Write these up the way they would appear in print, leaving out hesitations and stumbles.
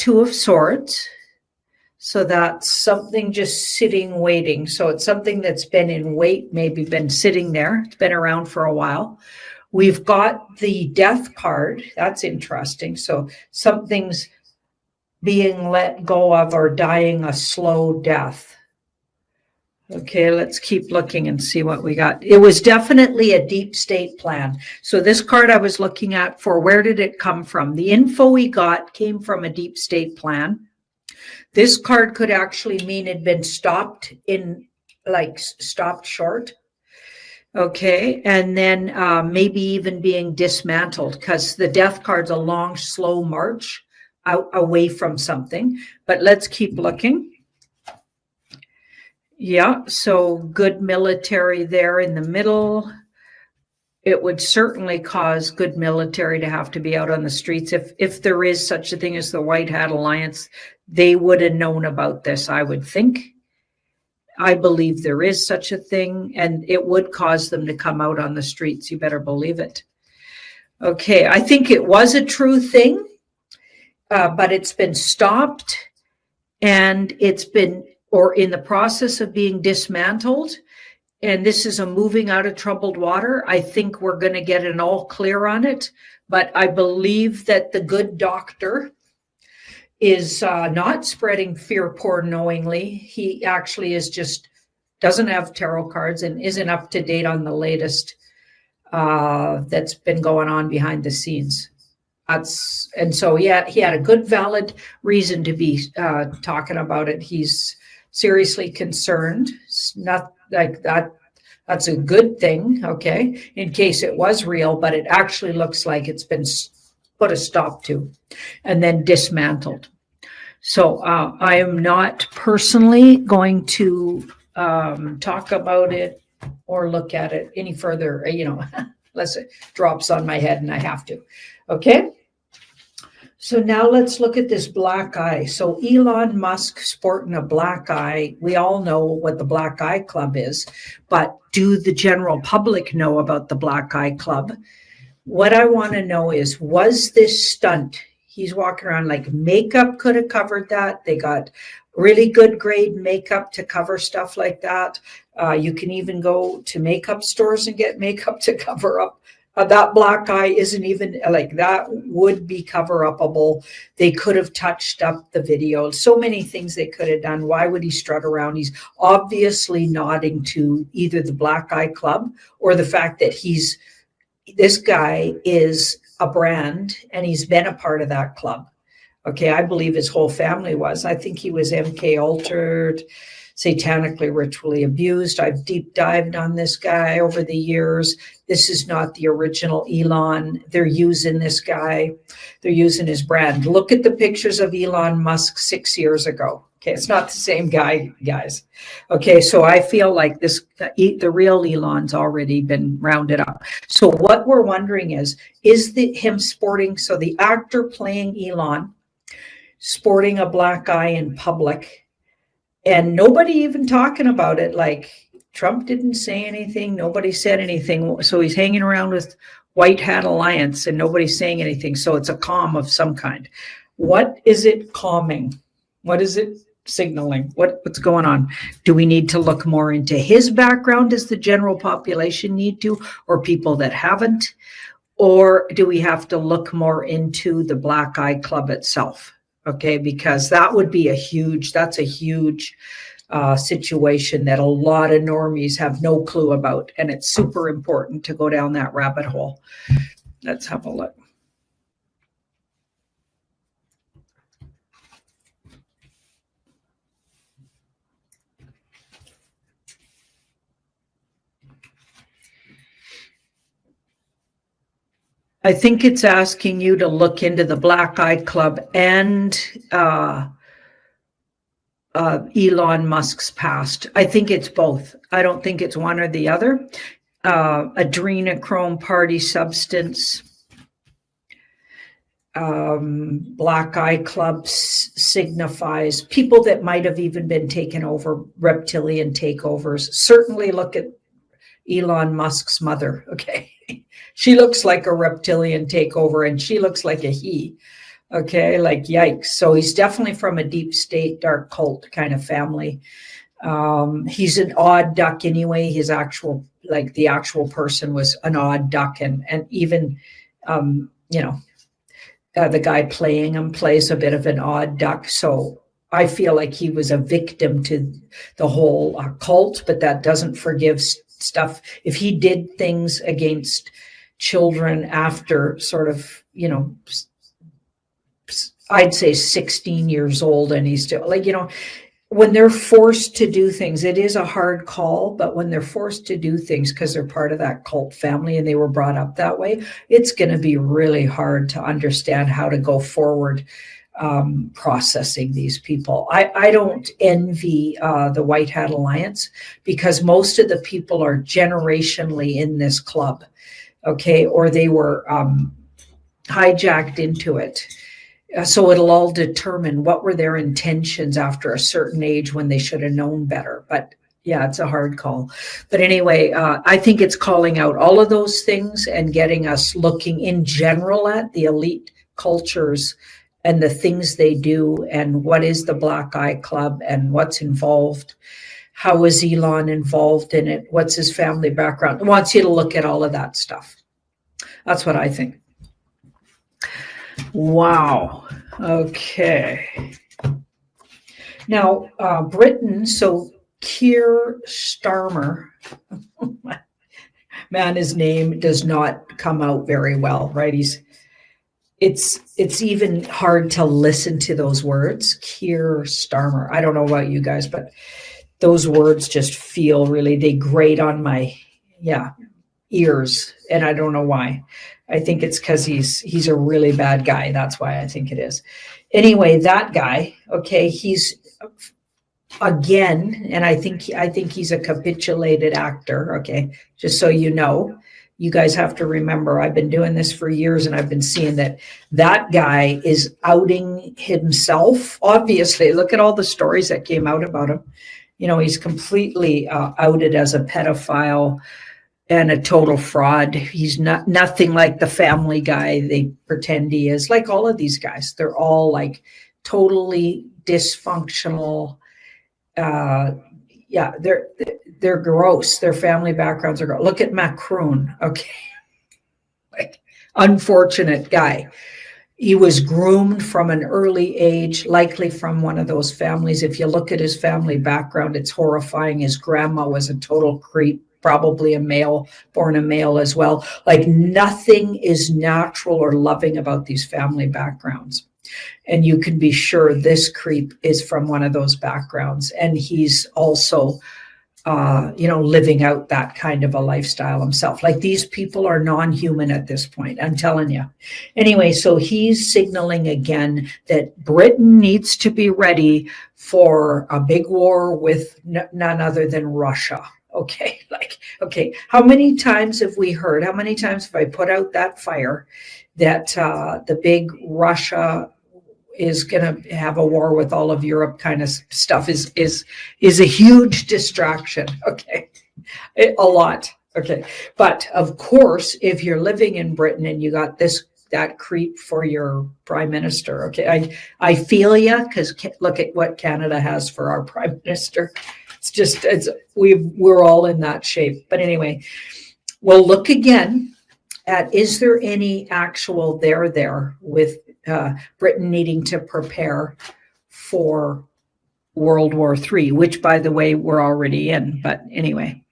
Two of Swords. So that's something just sitting, waiting. So it's something that's been in wait, maybe been sitting there. It's been around for a while. We've got the Death card. That's interesting. So something's being let go of or dying a slow death. Okay, let's keep looking and see what we got. It was definitely a deep state plan. So this card I was looking at for, where did it come from? The info we got came from a deep state plan. This card could actually mean it'd been stopped stopped short. Okay, and then maybe even being dismantled, because the Death card's a long, slow march out away from something. But let's keep looking. Yeah, so good military there in the middle. It would certainly cause good military to have to be out on the streets. If there is such a thing as the White Hat Alliance, they would have known about this, I would think. I believe there is such a thing, and it would cause them to come out on the streets. You better believe it. Okay, I think it was a true thing, but it's been stopped, and it's been, or in the process of being dismantled. And this is a moving out of troubled water. I think we're going to get an all clear on it, but I believe that the good doctor is not spreading fear porn knowingly. He actually is just, doesn't have tarot cards and isn't up to date on the latest that's been going on behind the scenes. And so, yeah, he had a good, valid reason to be talking about it. He's seriously concerned. It's not like that. That's a good thing, okay, in case it was real, but it actually looks like it's been put a stop to and then dismantled. So I am not personally going to talk about it or look at it any further, unless it drops on my head and I have to. Okay. So now let's look at this black eye. So Elon Musk sporting a black eye. We all know what the Black Eye Club is, but do the general public know about the Black Eye Club? What I want to know is, was this stunt? He's walking around like makeup could have covered that. They got really good grade makeup to cover stuff like that. You can even go to makeup stores and get makeup to cover up. That black eye isn't even like that, would be cover upable. They could have touched up the video. So many things they could have done. Why would he strut around? He's obviously nodding to either the Black Eye Club or the fact that this guy is a brand and he's been a part of that club. Okay, I believe his whole family was. I think he was MK altered, satanically ritually abused. I've deep dived on this guy over the years. This is not the original Elon. They're using this guy. They're using his brand. Look at the pictures of Elon Musk 6 years ago. Okay, it's not the same guy, guys. Okay, so I feel like the real Elon's already been rounded up. So what we're wondering is him sporting, so the actor playing Elon, sporting a black eye in public, and nobody even talking about it. Like Trump didn't say anything. Nobody said anything. So he's hanging around with White Hat Alliance and nobody's saying anything. So it's a calm of some kind. What is it calming? What is it signaling? What's going on? Do we need to look more into his background? Does the general population need to, or people that haven't? Or do we have to look more into the Black Eye Club itself? Okay, because that would be a huge situation that a lot of normies have no clue about. And it's super important to go down that rabbit hole. Let's have a look. I think it's asking you to look into the Black Eye Club and Elon Musk's past. I think it's both. I don't think it's one or the other. Adrenochrome party substance. Black Eye Club signifies people that might have even been taken over, reptilian takeovers. Certainly look at Elon Musk's mother, okay? She looks like a reptilian takeover and she looks like a he. Okay, like yikes. So he's definitely from a deep state, dark cult kind of family. He's an odd duck anyway. His actual, like the actual person was an odd duck, and even, you know, the guy playing him plays a bit of an odd duck. So I feel like he was a victim to the whole cult, but that doesn't forgive stuff. If he did things against children after sort of, I'd say 16 years old, and he's still like, when they're forced to do things, it is a hard call, but when they're forced to do things because they're part of that cult family and they were brought up that way, it's going to be really hard to understand how to go forward processing these people. I don't envy the White Hat Alliance, because most of the people are generationally in this club, okay, or they were hijacked into it. So it'll all determine what were their intentions after a certain age when they should have known better. But yeah, it's a hard call. But anyway, I think it's calling out all of those things and getting us looking in general at the elite cultures and the things they do, and what is the Black Eye Club and what's involved. How is Elon involved in it? What's his family background? It wants you to look at all of that stuff. That's what I think. Wow. Okay. Now, Britain, so Keir Starmer, man, his name does not come out very well, right? It's even hard to listen to those words, Keir Starmer. I don't know about you guys, but those words just feel really, they grate on my, ears, and I don't know why. I think it's because he's a really bad guy. That's why I think it is. Anyway, that guy, okay, he's again, and I think he's a capitulated actor, okay, just so you know. You guys have to remember, I've been doing this for years, and I've been seeing that guy is outing himself. Obviously, look at all the stories that came out about him. He's completely outed as a pedophile and a total fraud. He's nothing like the family guy they pretend he is. Like all of these guys, they're all like totally dysfunctional. They're gross. Their family backgrounds are gross. Look at Macron. Okay, like unfortunate guy. He was groomed from an early age, likely from one of those families. If you look at his family background, it's horrifying. His grandma was a total creep, probably a male, born a male as well. Like nothing is natural or loving about these family backgrounds. And you can be sure this creep is from one of those backgrounds. And he's also, living out that kind of a lifestyle himself. Like these people are non-human at this point, I'm telling you. Anyway, so he's signaling again that Britain needs to be ready for a big war with none other than Russia. Okay, how many times have we heard, how many times have I put out that fire that the big Russia is going to have a war with all of Europe kind of stuff is a huge distraction. Okay, a lot. Okay, but of course, if you're living in Britain and you got that creep for your prime minister, okay, I feel you, because look at what Canada has for our prime minister. We're all in that shape. But anyway, we'll look again at, is there any actual there with Britain needing to prepare for World War III, which, by the way, we're already in. But anyway,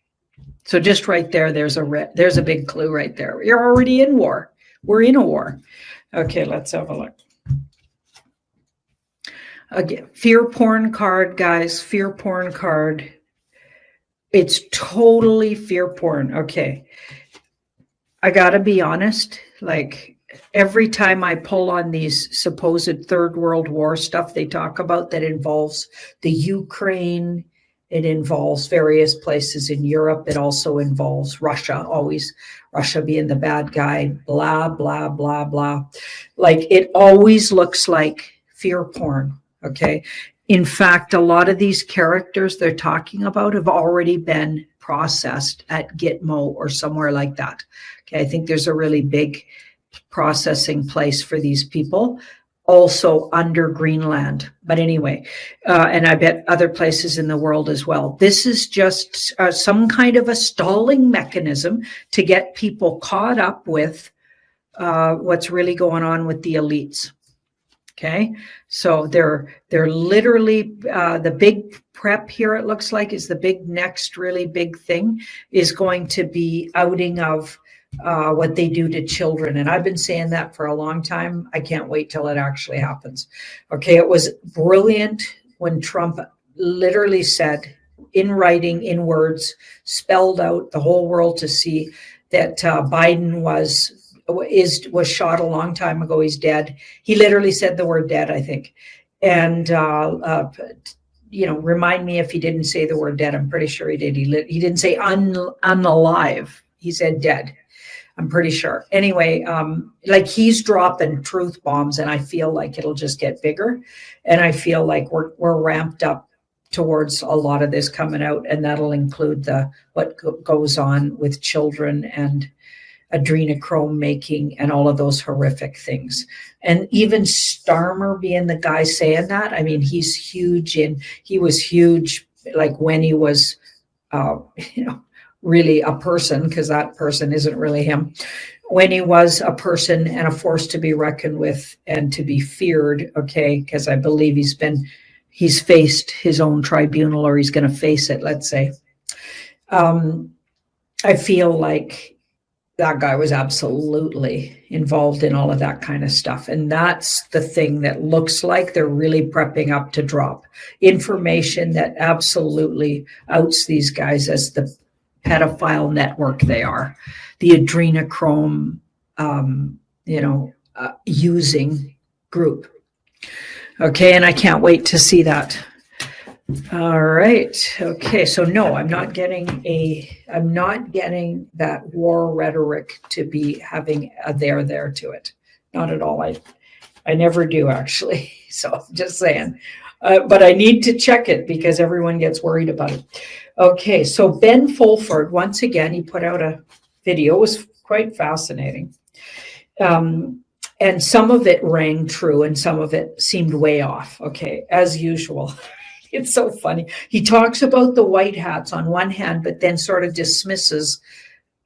so just right there, there's a big clue right there. You're already in war. We're in a war. Okay, let's have a look. Again, fear porn card, guys. Fear porn card. It's totally fear porn. Okay. I gotta be honest, like every time I pull on these supposed Third World War stuff they talk about that involves the Ukraine, it involves various places in Europe, it also involves Russia, always Russia being the bad guy, blah, blah, blah, blah. Like it always looks like fear porn, okay? In fact, a lot of these characters they're talking about have already been processed at Gitmo or somewhere like that. Okay, I think there's a really big processing place for these people. also under Greenland. But anyway, and I bet other places in the world as well. This is just some kind of a stalling mechanism to get people caught up with what's really going on with the elites. Okay, so they're literally the big prep here, it looks like, is the big next really big thing is going to be outing of what they do to children. And I've been saying that for a long time. I can't wait till it actually happens. Okay, it was brilliant when Trump literally said in writing, in words, spelled out the whole world to see that Biden was shot a long time ago. He's dead. He literally said the word dead, I think. And remind me if he didn't say the word dead. I'm pretty sure he did. He didn't say unalive. He said dead. I'm pretty sure. Anyway, like he's dropping truth bombs, and I feel like it'll just get bigger. And I feel like we're ramped up towards a lot of this coming out, and that'll include what goes on with children and adrenochrome making and all of those horrific things. And even Starmer being the guy saying that, I mean, he's huge, he was huge like when he was, really a person, because that person isn't really him. When he was a person and a force to be reckoned with and to be feared, okay, because I believe he's faced his own tribunal, or he's going to face it, let's say. I feel like that guy was absolutely involved in all of that kind of stuff. And that's the thing that looks like they're really prepping up to drop information that absolutely outs these guys as the pedophile network they are, the adrenochrome, using group. Okay, and I can't wait to see that. All right. Okay. So no, I'm not getting that war rhetoric to be having a there to it. Not at all. I never do, actually. So I'm just saying. But I need to check it because everyone gets worried about it. Okay. So Ben Fulford, once again, he put out a video. It was quite fascinating. And some of it rang true and some of it seemed way off. Okay. As usual. It's so funny. He talks about the white hats on one hand, but then sort of dismisses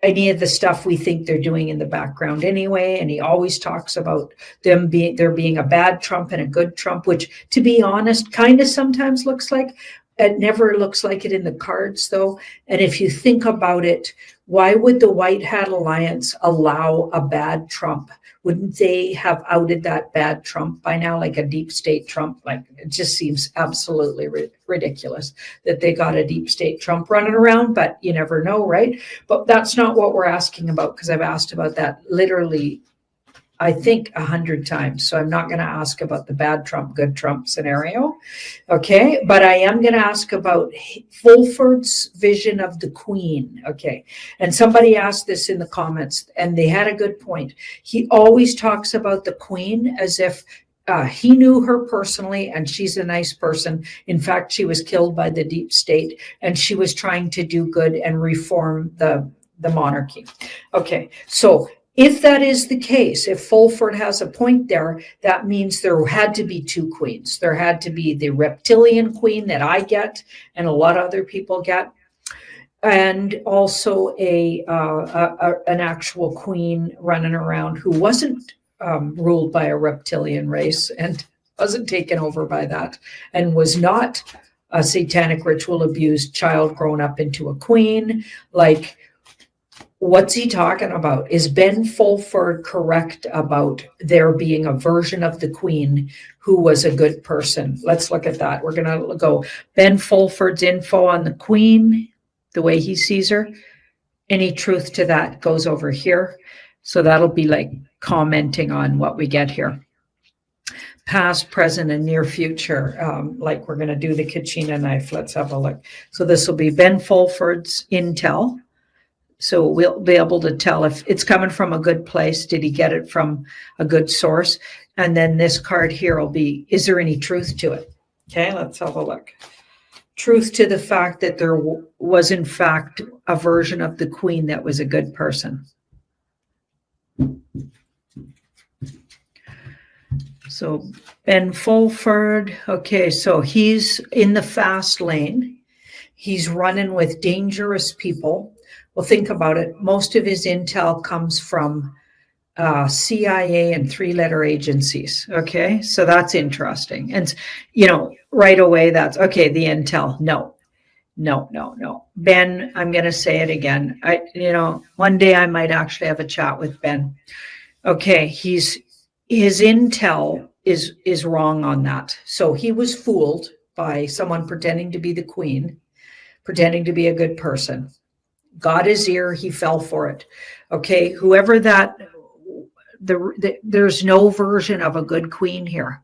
any of the stuff we think they're doing in the background anyway. And he always talks about there being a bad Trump and a good Trump, which, to be honest, kind of sometimes looks like. It never looks like it in the cards, though. And if you think about it, why would the White Hat Alliance allow a bad Trump? Wouldn't they have outed that bad Trump by now, like a deep state Trump? Like, it just seems absolutely ridiculous that they got a deep state Trump running around, but you never know, right? But that's not what we're asking about, because I've asked about that literally, I think, 100 times. So I'm not going to ask about the bad Trump, good Trump scenario. Okay. But I am going to ask about Fulford's vision of the Queen. Okay. And somebody asked this in the comments and they had a good point. He always talks about the Queen as if he knew her personally and she's a nice person. In fact, she was killed by the deep state and she was trying to do good and reform the monarchy. Okay. So if that is the case, if Fulford has a point there, that means there had to be two queens. There had to be the reptilian queen that I get and a lot of other people get, and also an actual queen running around who wasn't ruled by a reptilian race and wasn't taken over by that and was not a satanic ritual abused child grown up into a queen. Like, what's he talking about? Is Ben Fulford correct about there being a version of the Queen who was a good person? Let's look at that. We're going to go Ben Fulford's info on the Queen, the way he sees her. Any truth to that goes over here. So that'll be like commenting on what we get here. Past, present, and near future. Like we're going to do the Kachina knife. Let's have a look. So this will be Ben Fulford's intel. So we'll be able to tell if it's coming from a good place. Did he get it from a good source? And then this card here will be, is there any truth to it? Okay, let's have a look. Truth to the fact that there was, in fact, a version of the Queen that was a good person. So Ben Fulford, okay, so he's in the fast lane. He's running with dangerous people. Well, think about it. Most of his intel comes from CIA and three-letter agencies. Okay, so that's interesting. And, right away, that's okay, the intel. No. Ben, I'm going to say it again. One day I might actually have a chat with Ben. Okay, his intel is wrong on that. So he was fooled by someone pretending to be the queen, pretending to be a good person. Got his ear, he fell for it. Okay, whoever that, there's no version of a good queen here,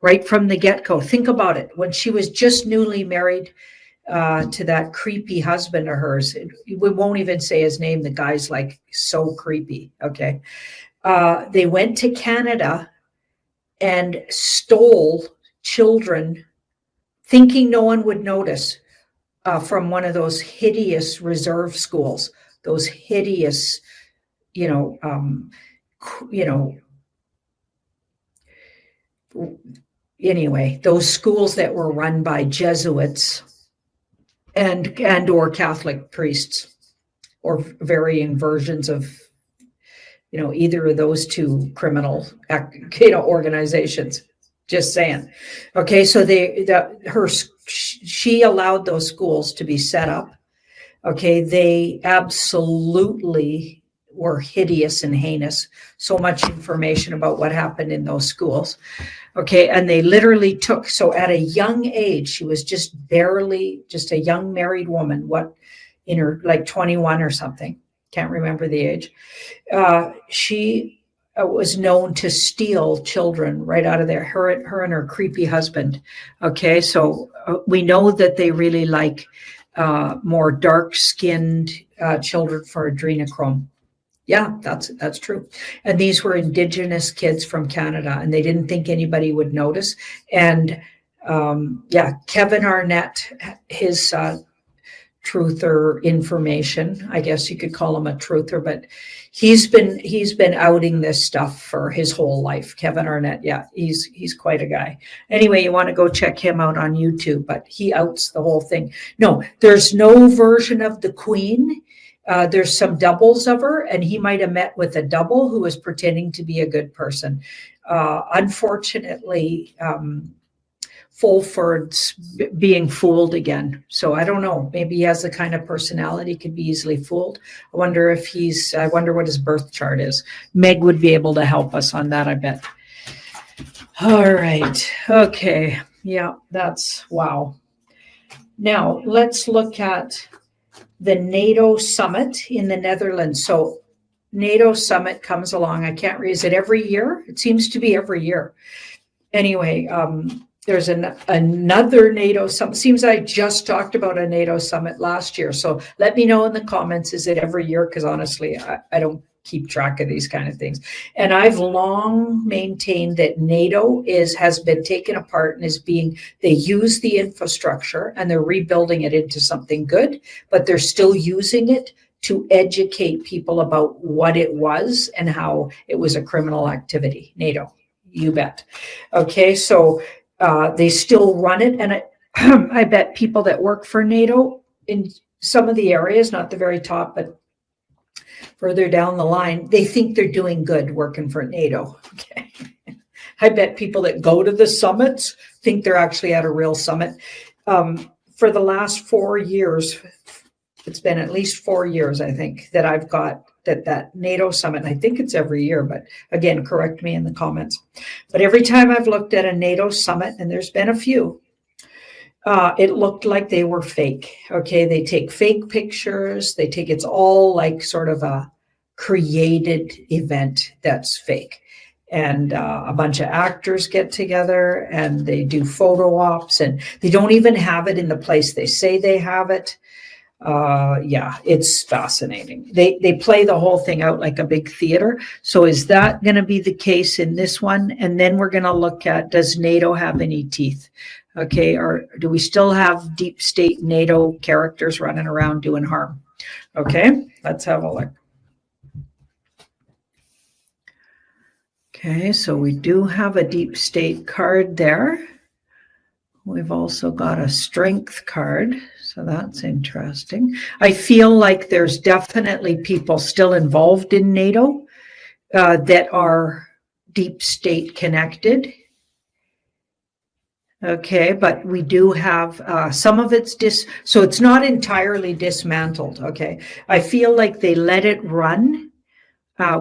right from the get-go. Think about it. When she was just newly married to that creepy husband of hers, we won't even say his name. The guy's like so creepy. Okay. They went to Canada and stole children, thinking no one would notice, from one of those hideous reserve schools, those hideous, anyway, those schools that were run by Jesuits and or Catholic priests, or varying versions of, either of those two criminal, organizations. Just saying. Okay, so she allowed those schools to be set up. Okay, they absolutely were hideous and heinous. So much information about what happened in those schools. Okay, and they literally took, so at a young age, she was just a young married woman, in her like 21 or something, can't remember the age. She was known to steal children right out of there, her and her creepy husband. Okay, so we know that they really like more dark-skinned children for adrenochrome. Yeah, that's true. And these were Indigenous kids from Canada, and they didn't think anybody would notice. And Kevin Arnett, his truther information, I guess you could call him a truther, but he's been outing this stuff for his whole life. Kevin Arnett, yeah, he's quite a guy. Anyway, you want to go check him out on YouTube, but he outs the whole thing. No, there's no version of the queen. There's some doubles of her, and he might have met with a double who was pretending to be a good person. Unfortunately, Fulford's being fooled again. So I don't know. Maybe he has the kind of personality, could be easily fooled. I wonder what his birth chart is. Meg would be able to help us on that, I bet. All right. Okay. Yeah, that's wow. Now let's look at the NATO summit in the Netherlands. So NATO summit comes along. I can't read. Is it every year? It seems to be every year. Anyway, there's another NATO summit. Seems I just talked about a NATO summit last year. So let me know in the comments, is it every year? Because honestly, I don't keep track of these kind of things. And I've long maintained that NATO has been taken apart and they use the infrastructure and they're rebuilding it into something good, but they're still using it to educate people about what it was and how it was a criminal activity. NATO, you bet. Okay, so they still run it, and I bet people that work for NATO in some of the areas, not the very top, but further down the line, they think they're doing good working for NATO. Okay. I bet people that go to the summits think they're actually at a real summit. For the last 4 years, it's been at least 4 years, I think, that I've got that NATO summit. And I think it's every year, but again, correct me in the comments. But every time I've looked at a NATO summit, and there's been a few, it looked like they were fake. Okay, they take fake pictures. It's all like sort of a created event that's fake. And a bunch of actors get together and they do photo ops, and they don't even have it in the place they say they have it. It's fascinating. They play the whole thing out like a big theater. So is that going to be the case in this one? And then we're going to look at, does NATO have any teeth? Okay, or do we still have deep state NATO characters running around doing harm? Okay, let's have a look. Okay, so we do have a deep state card there. We've also got a strength card, so that's interesting. I feel like there's definitely people still involved in NATO that are deep state connected. Okay, but we do have some of it's so it's not entirely dismantled. Okay, I feel like they let it run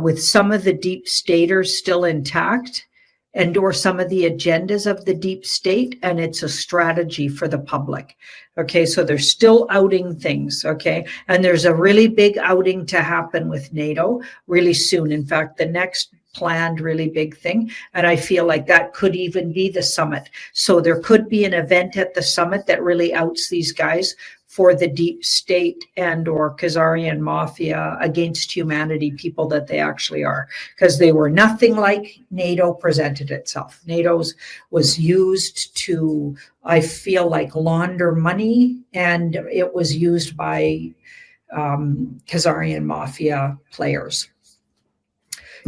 with some of the deep staters still intact, and or some of the agendas of the deep state, and it's a strategy for the public. Okay, so they're still outing things. Okay, and there's a really big outing to happen with NATO really soon. In fact, the next planned really big thing, and I feel like that could even be the summit. So there could be an event at the summit that really outs these guys for the deep state and or Khazarian mafia against humanity, people that they actually are, because they were nothing like NATO presented itself. NATO's was used to, I feel like, launder money, and it was used by Khazarian mafia players.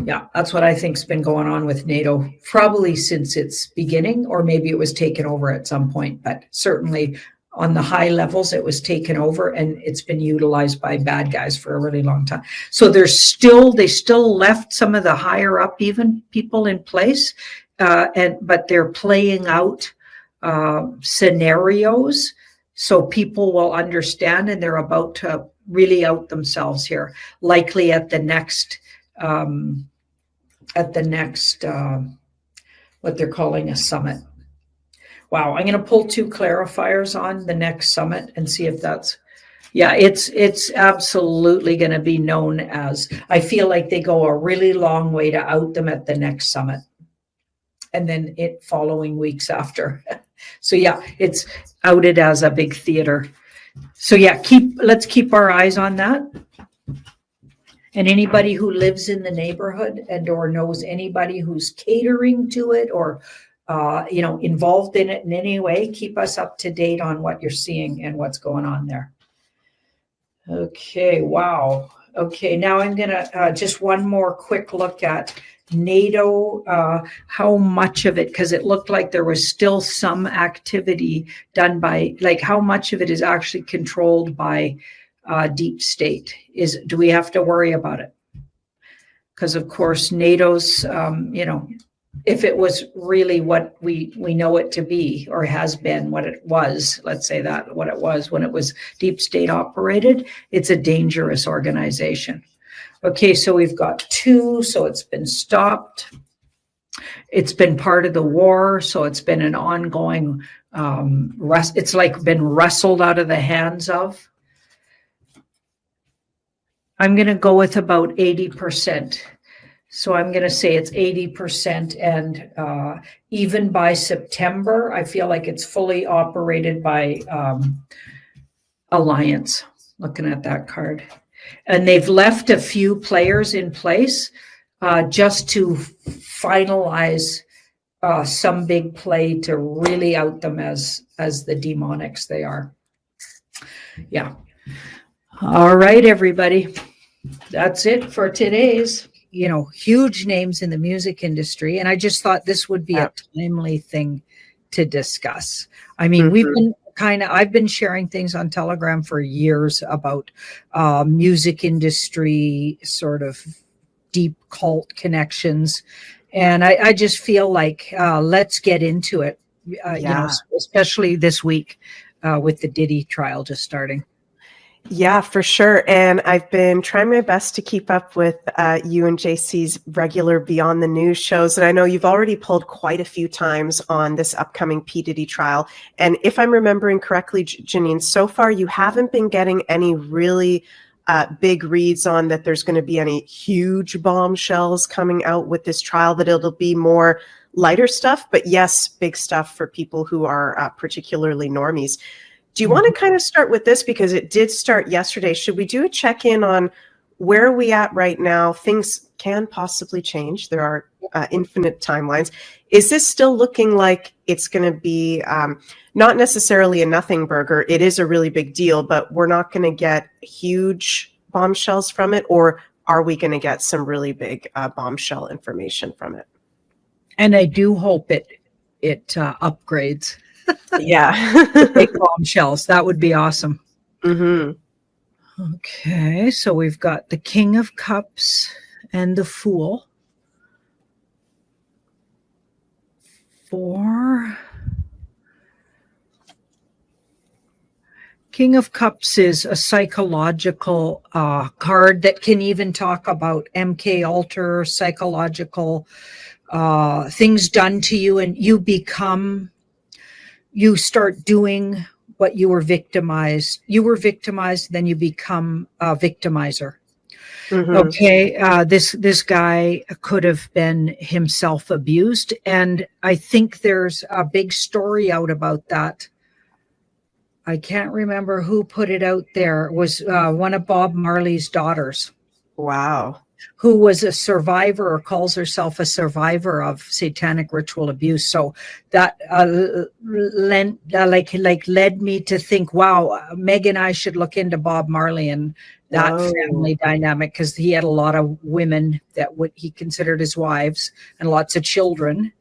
Yeah, that's what I think's been going on with NATO, probably since its beginning, or maybe it was taken over at some point, but certainly on the high levels, it was taken over and it's been utilized by bad guys for a really long time. So they still left some of the higher up even people in place, but they're playing out scenarios so people will understand, and they're about to really out themselves here, likely at the next what they're calling a summit. Wow, I'm going to pull 2 clarifiers on the next summit and see if that's, yeah, it's absolutely going to be known as, I feel like they go a really long way to out them at the next summit, and then it following weeks after. So yeah, it's outed as a big theater. So yeah, let's keep our eyes on that. And anybody who lives in the neighborhood and or knows anybody who's catering to it or involved in it in any way, keep us up to date on what you're seeing and what's going on there. Okay, wow. Okay, now I'm gonna just one more quick look at NATO, how much of it, because it looked like there was still some activity done by, like how much of it is actually controlled by deep state. Do we have to worry about it? Because of course NATO's, if it was really what we know it to be, or has been what it was, let's say that, what it was when it was deep state operated, it's a dangerous organization. Okay, so we've got 2, so it's been stopped. It's been part of the war, so it's been an ongoing, it's like been wrestled out of the hands of. I'm going to go with about 80%. So I'm going to say it's 80%. And even by September, I feel like it's fully operated by Alliance, looking at that card. And they've left a few players in place just to finalize some big play to really out them as the demonics they are. Yeah. All right, everybody. That's it for today's, huge names in the music industry. And I just thought this would be a timely thing to discuss. I mean, I've been sharing things on Telegram for years about music industry, sort of deep cult connections. And I just feel like let's get into it, especially this week with the Diddy trial just starting. Yeah, for sure. And I've been trying my best to keep up with you and JC's regular Beyond the News shows. And I know you've already pulled quite a few times on this upcoming P. Diddy trial. And if I'm remembering correctly, Janine, so far you haven't been getting any really big reads on that there's going to be any huge bombshells coming out with this trial, that it'll be more lighter stuff. But yes, big stuff for people who are particularly normies. Do you want to kind of start with this, because it did start yesterday? Should we do a check-in on where are we at right now? Things can possibly change. There are infinite timelines. Is this still looking like it's going to be not necessarily a nothing burger? It is a really big deal, but we're not going to get huge bombshells from it, or are we going to get some really big bombshell information from it? And I do hope it upgrades. Yeah. Big bombshells. That would be awesome. Hmm. Okay, so we've got the King of Cups and the Fool. 4. King of Cups is a psychological card that can even talk about MK Ultra, psychological things done to you, and you start doing what you were victimized. You were victimized, then you become a victimizer. Hmm. Okay, this guy could have been himself abused, and I think there's a big story out about that. I can't remember who put it out there. It was one of Bob Marley's daughters, Wow. who was a survivor or calls herself a survivor of satanic ritual abuse. So that led me to think, wow, Meg and I should look into Bob Marley and that Whoa. family dynamic, because he had a lot of women that he considered his wives and lots of children.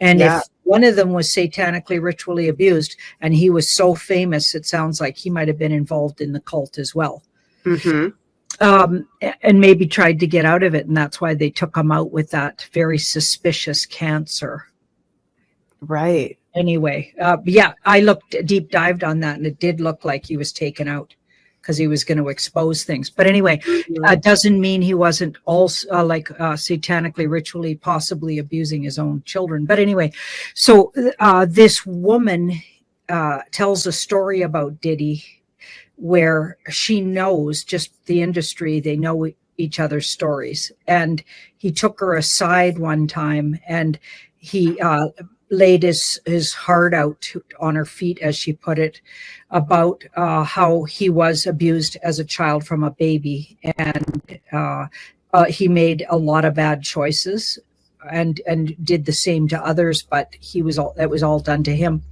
And Yeah. if one of them was satanically ritually abused and he was so famous, it sounds like he might have been involved in the cult as well. Hmm. And maybe tried to get out of it. And that's why they took him out with that very suspicious cancer. Right. Anyway, yeah, I looked deep dived on that, and it did look like he was taken out because he was going to expose things. But anyway, doesn't mean he wasn't also satanically, ritually, possibly abusing his own children. But anyway, so this woman tells a story about Diddy where she knows just the industry, they know each other's stories. And he took her aside one time and he laid his heart out on her feet, as she put it, about how he was abused as a child from a baby. And he made a lot of bad choices and did the same to others, but that was all done to him.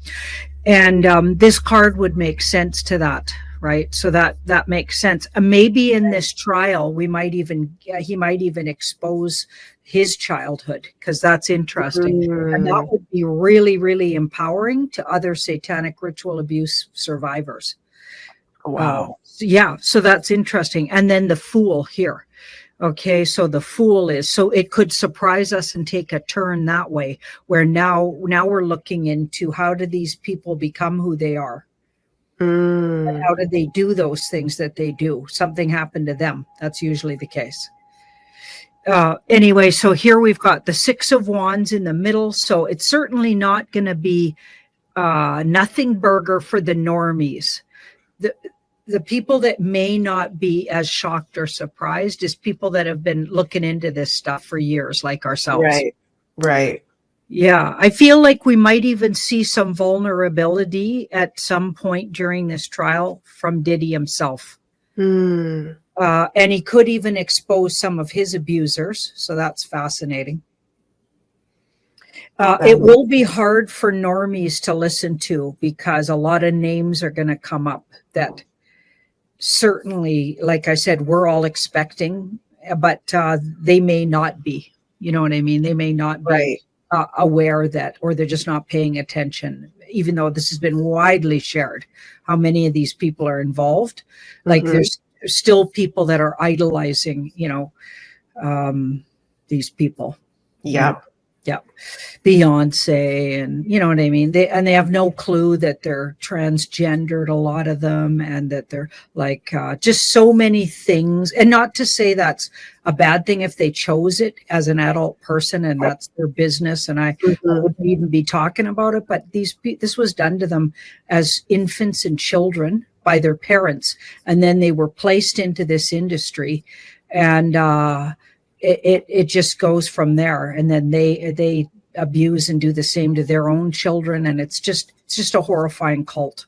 And this card would make sense to that, right? So that makes sense. Maybe in this trial, he might even expose his childhood, because that's interesting. And that would be really, really empowering to other satanic ritual abuse survivors. Wow. Yeah, so that's interesting. And then the Fool here. Okay, so the Fool so it could surprise us and take a turn that way, where now we're looking into how do these people become who they are? How do they do those things that they do? Something happened to them. That's usually the case. Anyway, so here we've got the Six of Wands in the middle. So it's certainly not going to be nothing burger for the normies. The people that may not be as shocked or surprised is people that have been looking into this stuff for years, like ourselves. Right. Yeah, I feel like we might even see some vulnerability at some point during this trial from Diddy himself. And he could even expose some of his abusers. So that's fascinating. It will be hard for normies to listen to, because a lot of names are going to come up that certainly, like I said, we're all expecting, but they may not be. You know what I mean? They may not be aware that, or they're just not paying attention, even though this has been widely shared, how many of these people are involved. Like there's still people that are idolizing, these people. Yeah. Yeah. Beyonce, and you know what I mean? They have no clue that they're transgendered, a lot of them, and that they're like just so many things. And not to say that's a bad thing if they chose it as an adult person and that's their business. And I wouldn't even be talking about it, but this was done to them as infants and children by their parents. And then they were placed into this industry, and it just goes from there. And then they abuse and do the same to their own children. And it's just a horrifying cult.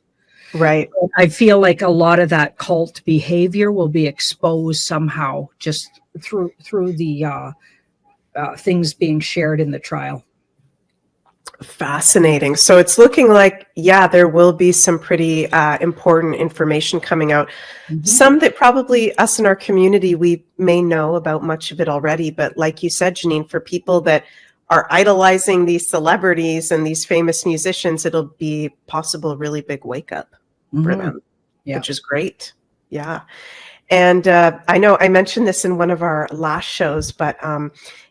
Right. I feel like a lot of that cult behavior will be exposed somehow just through the things being shared in the trial. Fascinating. So it's looking like, there will be some pretty important information coming out. Some that probably us in our community, we may know about much of it already. But like you said, Janine, for people that are idolizing these celebrities and these famous musicians, it'll be possible really big wake up for them, Yeah. which is great. Yeah. And I know I mentioned this in one of our last shows, but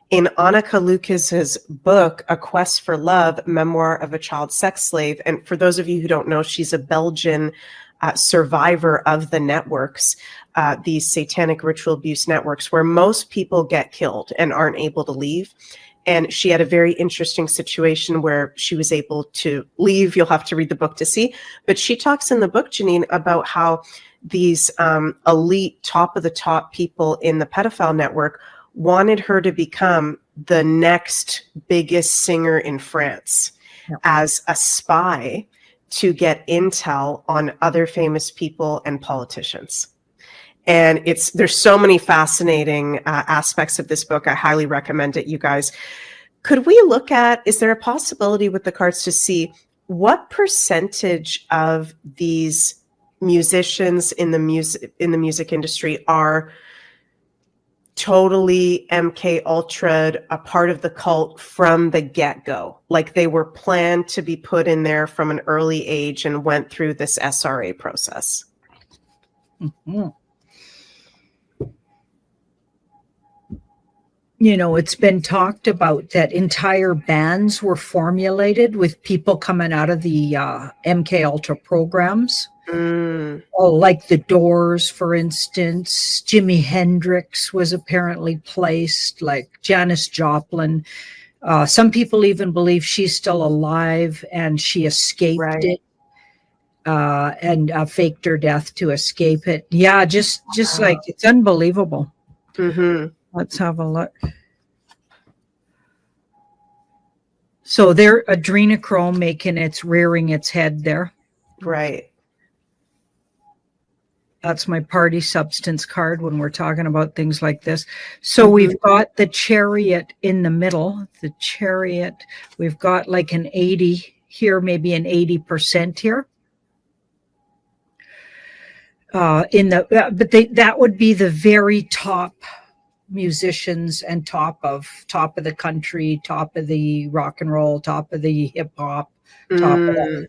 in Annika Lucas's book, A Quest for Love, Memoir of a Child Sex Slave, and for those of you who don't know, she's a Belgian survivor of the networks, these satanic ritual abuse networks, where most people get killed and aren't able to leave. And she had a very interesting situation where she was able to leave. You'll have to read the book to see. But she talks in the book, Janine, about how these elite, top of the top people in the pedophile network wanted her to become the next biggest singer in France as a spy to get intel on other famous people and politicians. And there's so many fascinating aspects of this book. I highly recommend it, you guys. Could we look at, is there a possibility with the cards to see what percentage of these musicians in the music industry are totally MK Ultra, a part of the cult from the get-go? Like they were planned to be put in there from an early age and went through this SRA process. Mm-hmm. You know, it's been talked about that entire bands were formulated with people coming out of the MK Ultra programs. Like the Doors, for instance. Jimi Hendrix was apparently placed, like Janis Joplin. Some people even believe she's still alive and she escaped it and faked her death to escape it. Yeah, just like, it's unbelievable. Mm-hmm. Let's have a look. So there, adrenochrome rearing its head there. Right. That's my party substance card when we're talking about things like this. So we've got the Chariot in the middle. The Chariot, we've got like an 80 here, maybe an 80% here. But that would be the very top musicians and top of the country, top of the rock and roll, top of the hip hop, the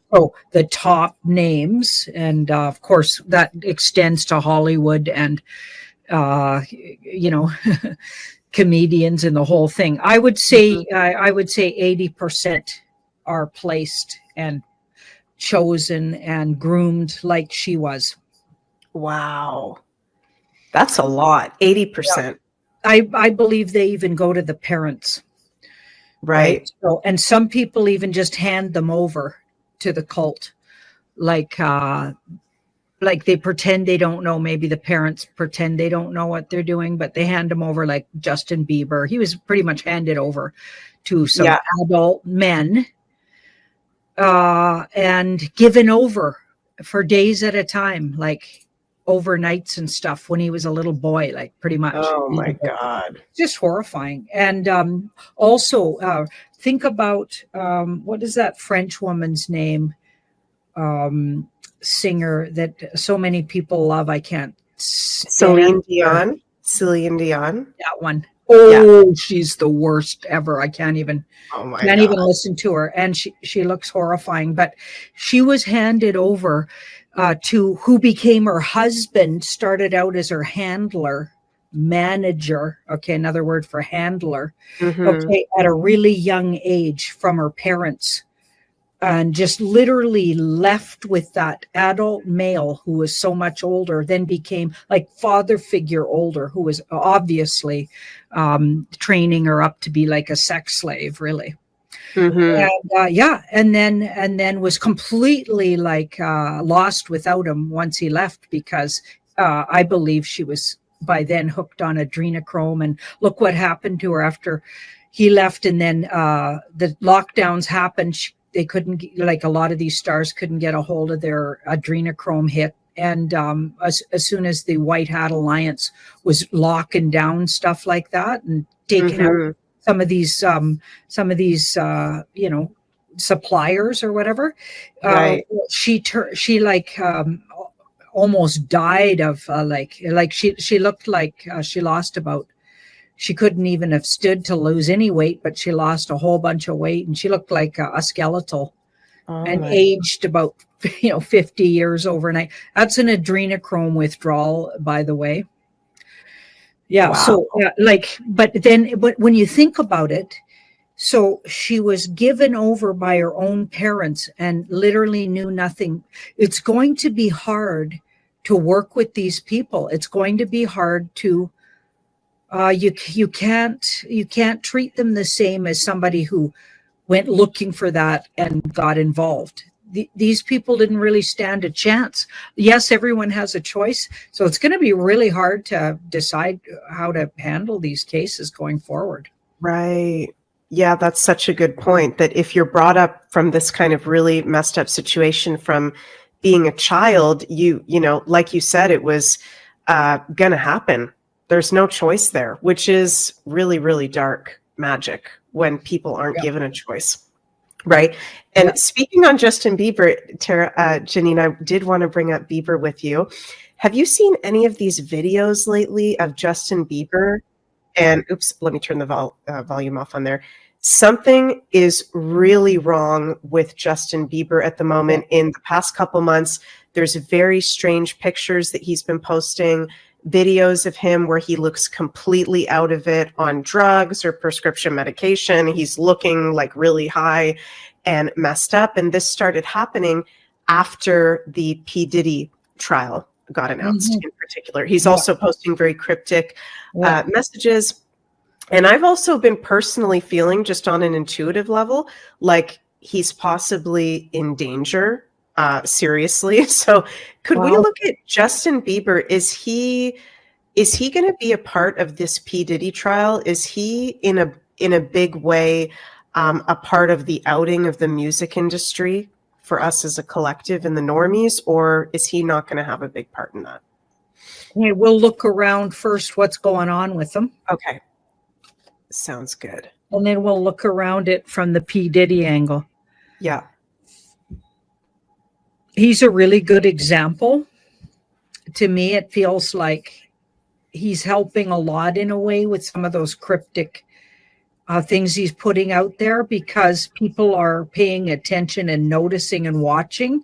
top names. And of course that extends to Hollywood and comedians and the whole thing. I would say 80% are placed and chosen and groomed like she was. Wow. That's a lot. 80%. I believe they even go to the parents. Right. So, and some people even just hand them over to the cult. Like they pretend they don't know. Maybe the parents pretend they don't know what they're doing, but they hand them over, like Justin Bieber. He was pretty much handed over to some adult men and given over for days at a time, like overnights and stuff when he was a little boy, like pretty much. Oh my God. Just horrifying. And also think about what is that French woman's name? Singer that so many people love. I can't Celine Dion. That one. Oh, she's the worst ever. I can't even even listen to her. And she looks horrifying. But she was handed over to who became her husband, started out as her handler, manager. Okay, another word for handler. Okay, at a really young age from her parents. And just literally left with that adult male who was so much older, then became like father figure older, who was obviously training her up to be like a sex slave, really. And then was completely like lost without him once he left, because I believe she was by then hooked on adrenochrome. And look what happened to her after he left. And then the lockdowns happened. They couldn't, like a lot of these stars couldn't get a hold of their adrenochrome hit. And as soon as the White Hat Alliance was locking down stuff like that and taking out some of these suppliers or whatever, she like almost died of like she looked like she lost about she couldn't even have stood to lose any weight, but she lost a whole bunch of weight, and she looked like a skeletal, and aged about 50 years overnight. That's an adrenochrome withdrawal, by the way. Yeah. Wow. So but when you think about it, so she was given over by her own parents and literally knew nothing. It's going to be hard to work with these people. It's going to be hard to you can't treat them the same as somebody who went looking for that and got involved. These people didn't really stand a chance. Yes, everyone has a choice, so it's going to be really hard to decide how to handle these cases going forward. Right. Yeah, that's such a good point, that if you're brought up from this kind of really messed up situation from being a child, you know, like you said, it was going to happen. There's no choice there, which is really, really dark magic when people aren't given a choice. Right. And speaking on Justin Bieber, Janine, I did want to bring up Bieber with you. Have you seen any of these videos lately of Justin Bieber? And oops, let me turn the volume off on there. Something is really wrong with Justin Bieber at the moment. In the past couple months, there's very strange pictures that he's been posting, videos of him where he looks completely out of it on drugs or prescription medication. He's looking like really high and messed up. And this started happening after the P. Diddy trial got announced in particular. He's also posting very cryptic messages. And I've also been personally feeling, just on an intuitive level, like he's possibly in danger. Seriously. So could we look at Justin Bieber? Is he going to be a part of this P. Diddy trial? Is he in a big way a part of the outing of the music industry for us as a collective and the normies, or is he not going to have a big part in that? Okay, we'll look around first what's going on with them. Okay. Sounds good. And then we'll look around it from the P. Diddy angle. Yeah. He's a really good example. To me, it feels like he's helping a lot in a way with some of those cryptic things he's putting out there, because people are paying attention and noticing and watching,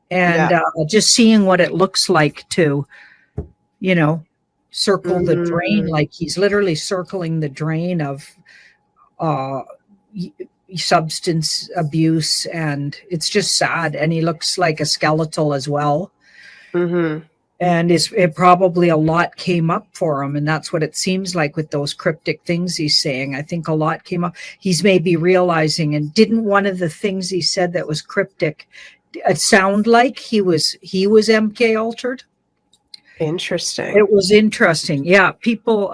and just seeing what it looks like to, circle the drain. Like he's literally circling the drain of substance abuse, and it's just sad. And he looks like a skeletal as well. And it probably a lot came up for him, and that's what it seems like with those cryptic things he's saying. I think a lot came up. He's maybe realizing, and didn't one of the things he said that was cryptic sound like he was MK altered? Interesting. It was interesting. Yeah, people,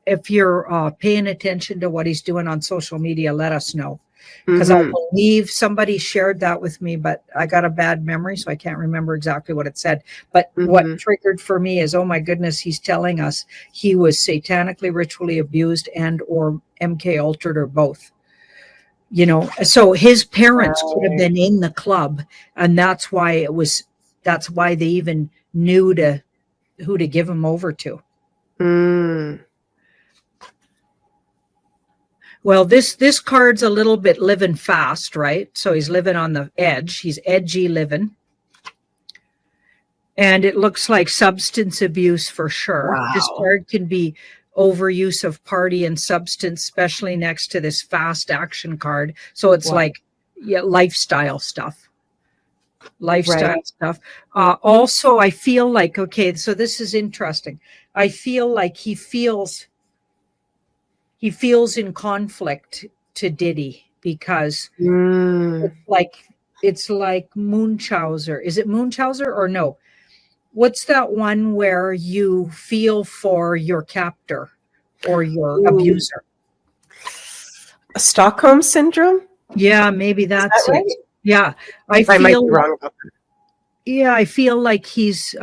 if you're paying attention to what he's doing on social media, let us know. Because I believe somebody shared that with me, but I got a bad memory, so I can't remember exactly what it said. But what triggered for me is, oh my goodness, he's telling us he was satanically ritually abused and or MK altered, or both. So his parents could have been in the club, and that's why they even knew who to give him over to. Well, this card's a little bit living fast, right? So he's living on the edge. He's edgy living. And it looks like substance abuse for sure. Wow. This card can be overuse of party and substance, especially next to this fast action card. So it's like lifestyle stuff. Stuff. Also, I feel like, okay, so this is interesting. I feel like he feels in conflict to Diddy, because it's like Munchausen. Is it Munchausen or no? What's that one where you feel for your captor or your abuser? Stockholm syndrome? Yeah, maybe that's right? it. Yeah, I might be wrong about that. Yeah, I feel like he's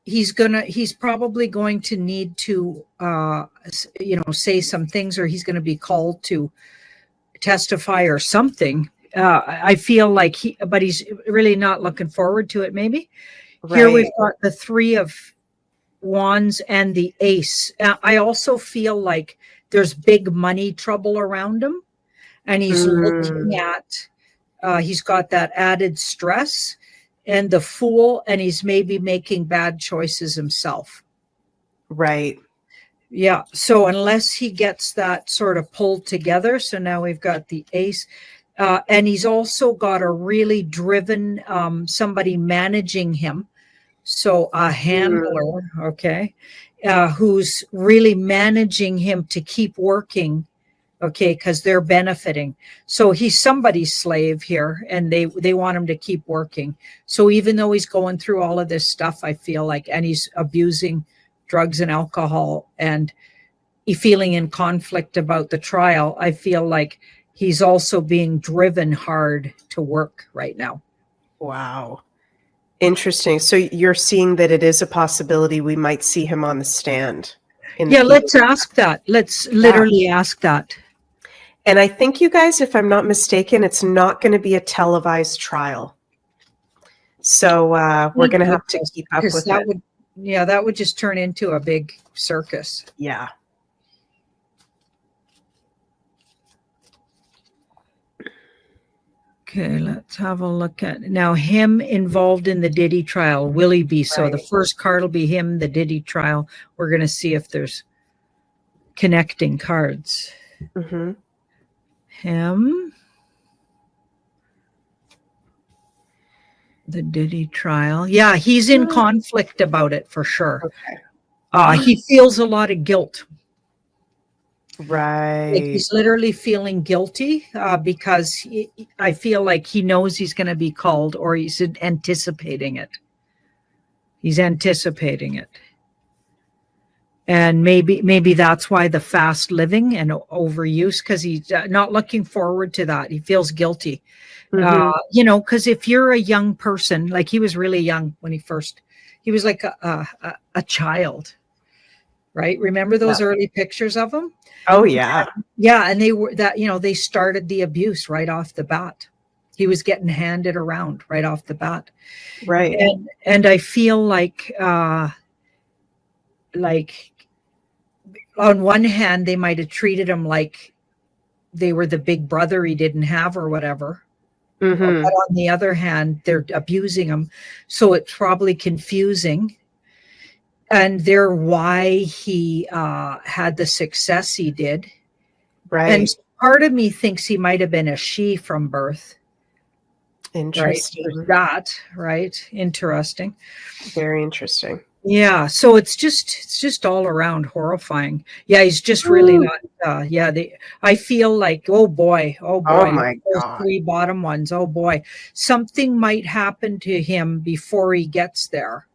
he's probably going to need to say some things, or he's going to be called to testify or something. I feel like but he's really not looking forward to it. Maybe here we've got the 3 of Wands and the Ace. I also feel like there's big money trouble around him, and he's looking at, he's got that added stress and the Fool, and he's maybe making bad choices himself. Right. Yeah. So unless he gets that sort of pulled together, so now we've got the Ace. And he's also got a really driven somebody managing him. So a handler, okay, who's really managing him to keep working, okay, because they're benefiting. So he's somebody's slave here, and they want him to keep working. So even though he's going through all of this stuff, I feel like, and he's abusing drugs and alcohol, and feeling in conflict about the trial, I feel like he's also being driven hard to work right now. Wow. Interesting. So you're seeing that it is a possibility we might see him on the stand. Yeah, let's ask that. Let's literally ask that. And I think, you guys, if I'm not mistaken, it's not going to be a televised trial. So we're going to have to keep up with it. That would just turn into a big circus. Yeah. Okay, let's have a look at now him involved in the Diddy trial. Will he be? So the first card will be him, the Diddy trial. We're going to see if there's connecting cards. Mm-hmm. Him, the Diddy trial. Yeah, he's in conflict about it for sure. Okay. He feels a lot of guilt. Right. Like he's literally feeling guilty because I feel like he knows he's going to be called, or he's anticipating it. He's anticipating it. And maybe that's why the fast living and overuse, because he's not looking forward to that. He feels guilty. Mm-hmm. Because if you're a young person, like he was really young when he was like a child, right? Remember those early pictures of him? Oh, yeah. Yeah. And they were they started the abuse right off the bat. He was getting handed around right off the bat. Right. And I feel like on one hand, they might have treated him like they were the big brother he didn't have or whatever. Mm-hmm. But on the other hand, they're abusing him. So it's probably confusing. And they're why he had the success he did. Right. And part of me thinks he might have been a she from birth. Interesting. Right? That, right? Interesting. Very interesting. Yeah. So it's just all around horrifying. Yeah, he's just really not. I feel like, oh boy, Oh my those God. 3 bottom ones. Oh boy, something might happen to him before he gets there.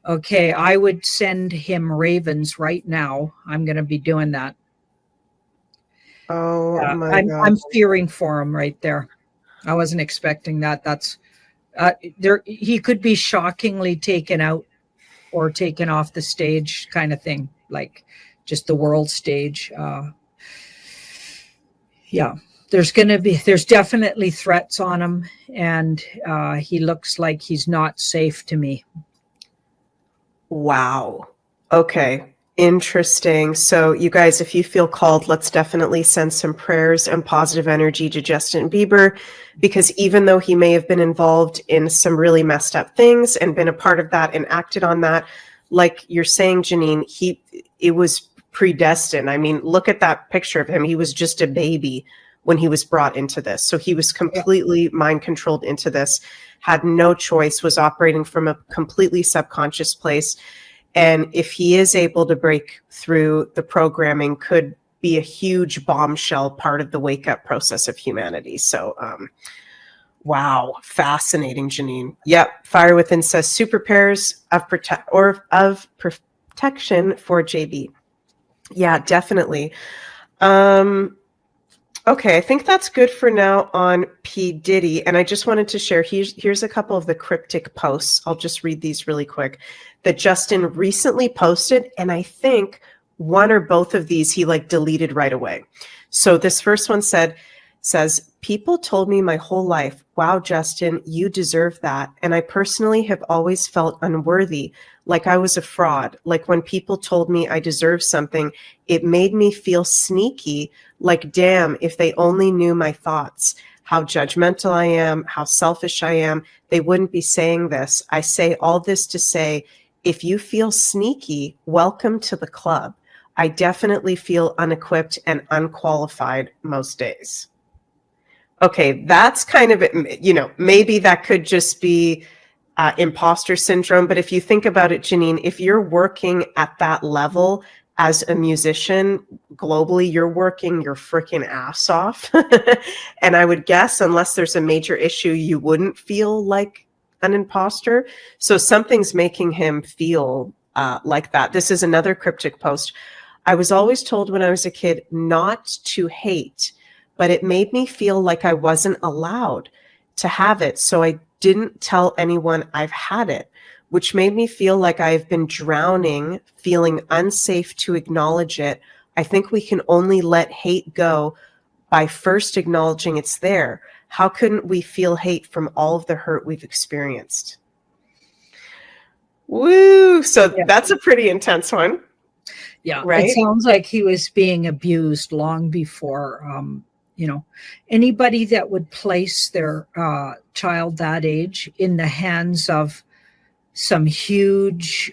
Okay, I would send him ravens right now. I'm going to be doing that. Oh my God. I'm fearing for him right there. I wasn't expecting that. That's there. He could be shockingly taken out or taken off the stage, kind of thing, like just the world stage. Yeah, there's definitely threats on him, and he looks like he's not safe to me. Wow. Okay. Interesting. So, you guys, if you feel called, let's definitely send some prayers and positive energy to Justin Bieber, because even though he may have been involved in some really messed up things and been a part of that and acted on that, like you're saying, Janine, it was predestined. I mean, look at that picture of him. He was just a baby when he was brought into this. So he was completely mind controlled into this, had no choice, was operating from a completely subconscious place. And if he is able to break through the programming, could be a huge bombshell part of the wake up process of humanity. So, wow, fascinating, Janine. Yep, Fire Within says super pairs of protection for JB. Yeah, definitely. Okay, I think that's good for now on P. Diddy. And I just wanted to share, here's a couple of the cryptic posts. I'll just read these really quick that Justin recently posted. And I think one or both of these he deleted right away. So this first one said, says, people told me my whole life, wow, Justin, you deserve that. And I personally have always felt unworthy, like I was a fraud. Like when people told me I deserve something, it made me feel sneaky, like, damn, if they only knew my thoughts, how judgmental I am, how selfish I am, they wouldn't be saying this. I say all this to say, if you feel sneaky, welcome to the club. I definitely feel unequipped and unqualified most days. Okay, that's kind of, maybe that could just be imposter syndrome. But if you think about it, Janine, if you're working at that level as a musician globally, you're working your freaking ass off. And I would guess, unless there's a major issue, you wouldn't feel like an imposter. So something's making him feel like that. This is another cryptic post. I was always told when I was a kid not to hate, but it made me feel like I wasn't allowed to have it. So I didn't tell anyone I've had it, which made me feel like I've been drowning, feeling unsafe to acknowledge it. I think we can only let hate go by first acknowledging it's there. How couldn't we feel hate from all of the hurt we've experienced? Woo! So that's a pretty intense one. Yeah, right? It sounds like he was being abused long before, anybody that would place their child that age in the hands of some huge,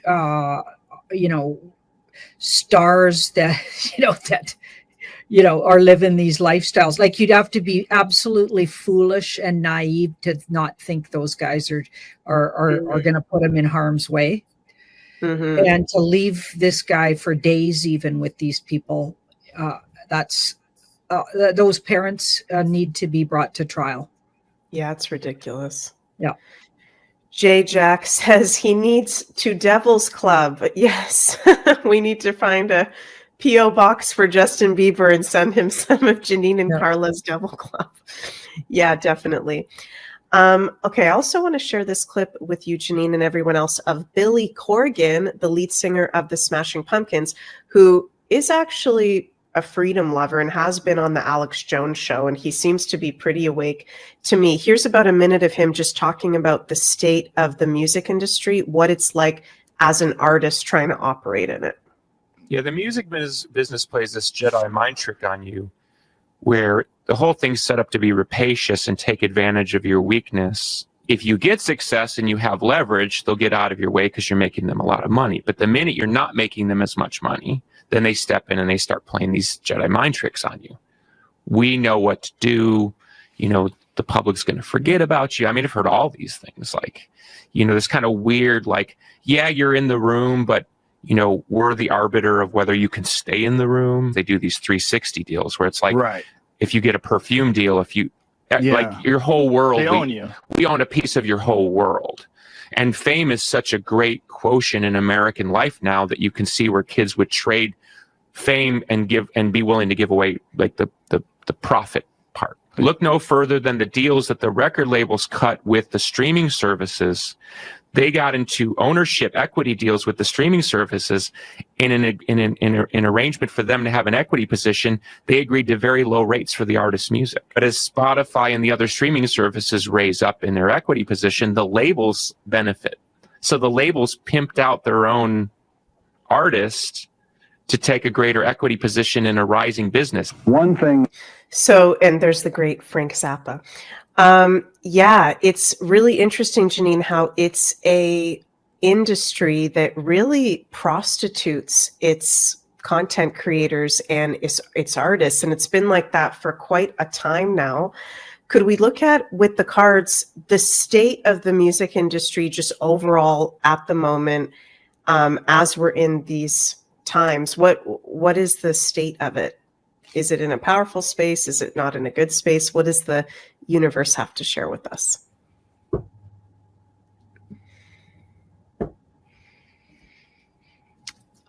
stars that, are living these lifestyles. Like, you'd have to be absolutely foolish and naive to not think those guys are going to put him in harm's way. Mm-hmm. And to leave this guy for days, even with these people, those parents need to be brought to trial. Yeah, it's ridiculous. Yeah. J. Jack says he needs to Devil's Club. Yes, we need to find a P.O. box for Justin Bieber and send him some of Janine and Carla's Devil Club. Yeah, definitely. Okay, I also want to share this clip with you, Janine, and everyone else, of Billy Corgan, the lead singer of the Smashing Pumpkins, who is actually a freedom lover and has been on the Alex Jones show, and he seems to be pretty awake to me. Here's about a minute of him just talking about the state of the music industry, what it's like as an artist trying to operate in it. Yeah, the music business plays this Jedi mind trick on you, where the whole thing's set up to be rapacious and take advantage of your weakness. If you get success and you have leverage, they'll get out of your way because you're making them a lot of money. But the minute you're not making them as much money, then they step in and they start playing these Jedi mind tricks on you. We know what to do. The public's going to forget about you. I mean, I've heard all these things, like, this kind of weird, like, yeah, you're in the room, but we're the arbiter of whether you can stay in the room. They do these 360 deals where it's like, right. If you get a perfume deal, like your whole world, they own you. We own a piece of your whole world. And fame is such a great quotient in American life now that you can see where kids would trade fame and be willing to give away like the profit part. Look no further than the deals that the record labels cut with the streaming services. They got into ownership equity deals with the streaming services in an arrangement for them to have an equity position. They agreed to very low rates for the artist's music. But as Spotify and the other streaming services raise up in their equity position, the labels benefit. So the labels pimped out their own artists to take a greater equity position in a rising business. One thing. So, and there's the great Frank Zappa. Yeah, it's really interesting, Janine, how it's a industry that really prostitutes its content creators and its artists. And it's been like that for quite a time now. Could we look at, with the cards, the state of the music industry just overall at the moment, as we're in these times? What is the state of it? Is it in a powerful space? Is it not in a good space? What does the universe have to share with us?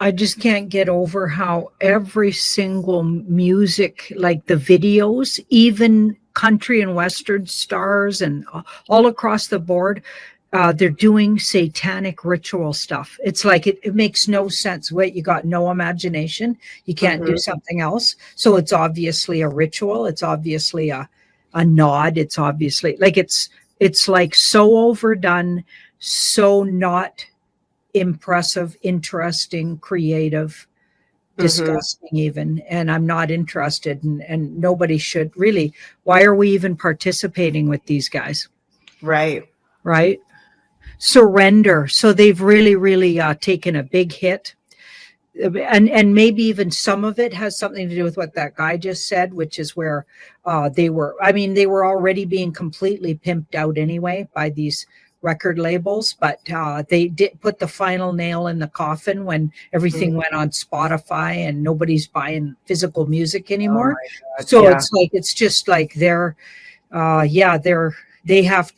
I just can't get over how every single music, like the videos, even country and western stars and all across the board, they're doing satanic ritual stuff. It's like it makes no sense. Wait, you got no imagination. You can't do something else. So it's obviously a ritual. It's obviously a nod. It's obviously like it's like so overdone, so not impressive, interesting, creative, disgusting even. And I'm not interested, and nobody should really. Why are we even participating with these guys? Right. Right? Surrender. So they've really taken a big hit, and maybe even some of it has something to do with what that guy just said, which is where they were already being completely pimped out anyway by these record labels, but they did put the final nail in the coffin when everything went on Spotify and nobody's buying physical music anymore. So it's like, it's just like they have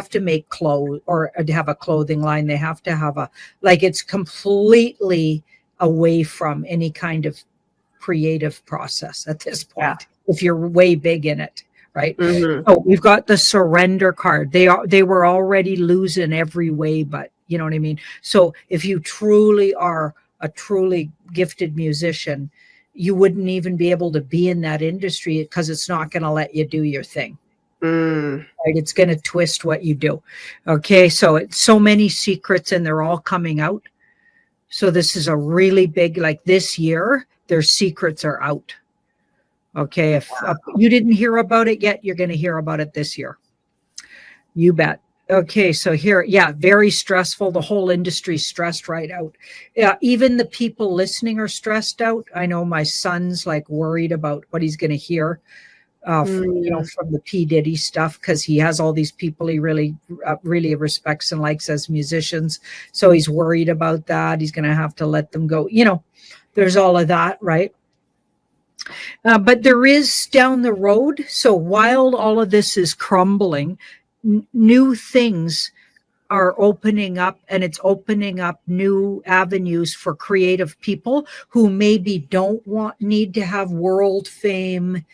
to make clothes or have a clothing line. They have to have it's completely away from any kind of creative process at this point. If you're way big in it, right? So we've got the surrender card. They were already losing every way, but you know what I mean? So if you truly are a truly gifted musician, you wouldn't even be able to be in that industry because it's not going to let you do your thing. Right? It's going to twist what you do. Okay. So it's so many secrets and they're all coming out. So this is a really big, like this year, their secrets are out. Okay. If you didn't hear about it yet, you're going to hear about it this year. You bet. Okay. So here, very stressful. The whole industry's stressed right out. Yeah. Even the people listening are stressed out. I know my son's like worried about what he's going to hear. From the P. Diddy stuff, because he has all these people he really respects and likes as musicians. So he's worried about that. He's going to have to let them go. There's all of that, right? But there is down the road. So while all of this is crumbling, new things are opening up, and it's opening up new avenues for creative people who maybe don't need to have world fame,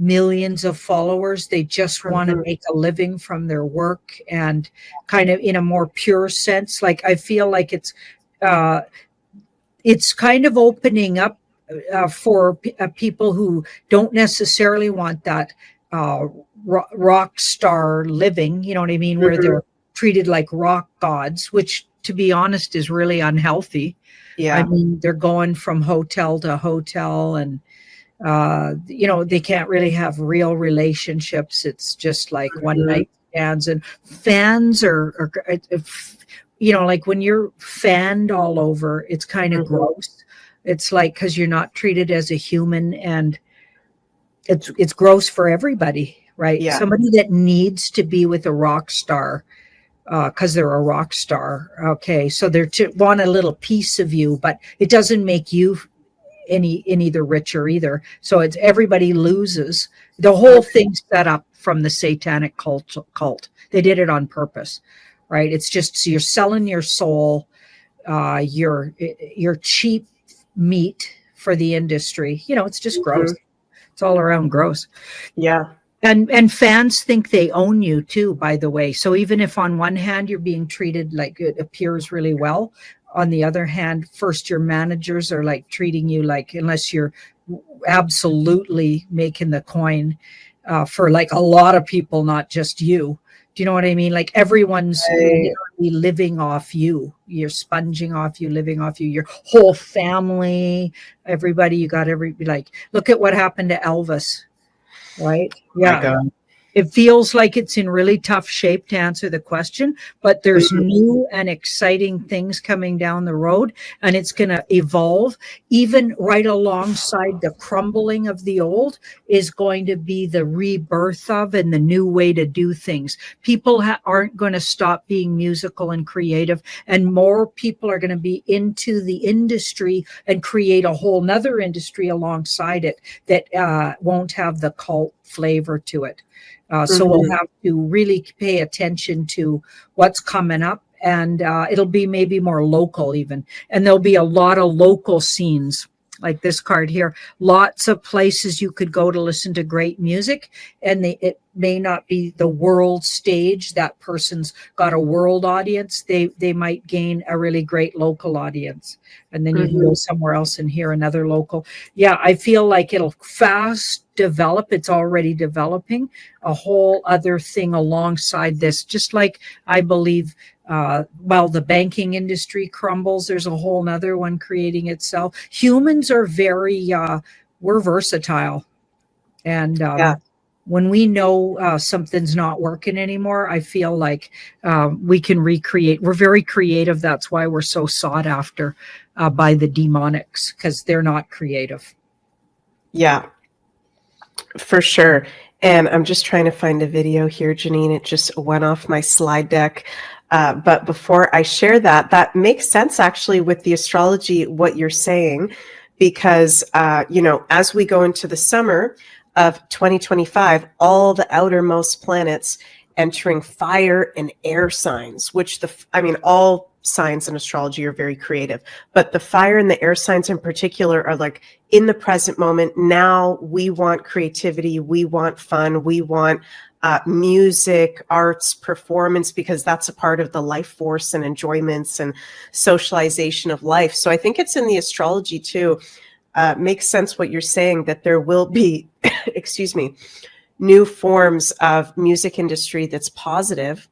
millions of followers. They just want to make a living from their work, and kind of in a more pure sense. Like I feel like it's kind of opening up for people who don't necessarily want that rock star living, you know what I mean, where they're treated like rock gods, which to be honest is really unhealthy. I mean, they're going from hotel to hotel, and they can't really have real relationships. It's just like one night stands, and fans are like when you're fanned all over, it's kind of gross. It's like, because you're not treated as a human, and it's gross for everybody, right? Somebody that needs to be with a rock star because they're a rock star. Okay. So they're want a little piece of you, but it doesn't make you any the richer either. So it's everybody loses. The whole thing's set up from the satanic cult. They did it on purpose, right? It's just, so you're selling your soul, your cheap meat for the industry. It's just gross. It's all around gross. Yeah. And fans think they own you too, by the way. So even if on one hand you're being treated like it appears really well, on the other hand, first your managers are like treating you like, unless you're absolutely making the coin for like a lot of people, not just you. Do you know what I mean? Like everyone's literally living off you. You're sponging off you, living off you, your whole family, everybody. You got like, look at what happened to Elvis, right? Yeah. It feels like it's in really tough shape, to answer the question, but there's new and exciting things coming down the road, and it's going to evolve. Even right alongside the crumbling of the old is going to be the rebirth of and the new way to do things. People aren't going to stop being musical and creative, and more people are going to be into the industry and create a whole nother industry alongside it that won't have the cult flavor to it. So we'll have to really pay attention to what's coming up, and it'll be maybe more local even. And there'll be a lot of local scenes like this card here, lots of places you could go to listen to great music, and it may not be the world stage. That person's got a world audience. They might gain a really great local audience, and then you can go somewhere else and hear another local. Yeah, I feel like it'll fast develop. It's already developing a whole other thing alongside this, just like I believe while the banking industry crumbles, there's a whole nother one creating itself. Humans are we're versatile. And when we know something's not working anymore, I feel like we can recreate. We're very creative. That's why we're so sought after by the demonics, because they're not creative. Yeah, for sure. And I'm just trying to find a video here, Janine. It just went off my slide deck. But before I share that, that makes sense actually with the astrology, what you're saying, because, as we go into the summer of 2025, all the outermost planets entering fire and air signs, which all signs in astrology are very creative, but the fire and the air signs in particular are like in the present moment. Now we want creativity, we want fun, we want music, arts, performance, because that's a part of the life force and enjoyments and socialization of life. So I think it's in the astrology too. Makes sense what you're saying, that there will be, excuse me, new forms of music industry that's positive,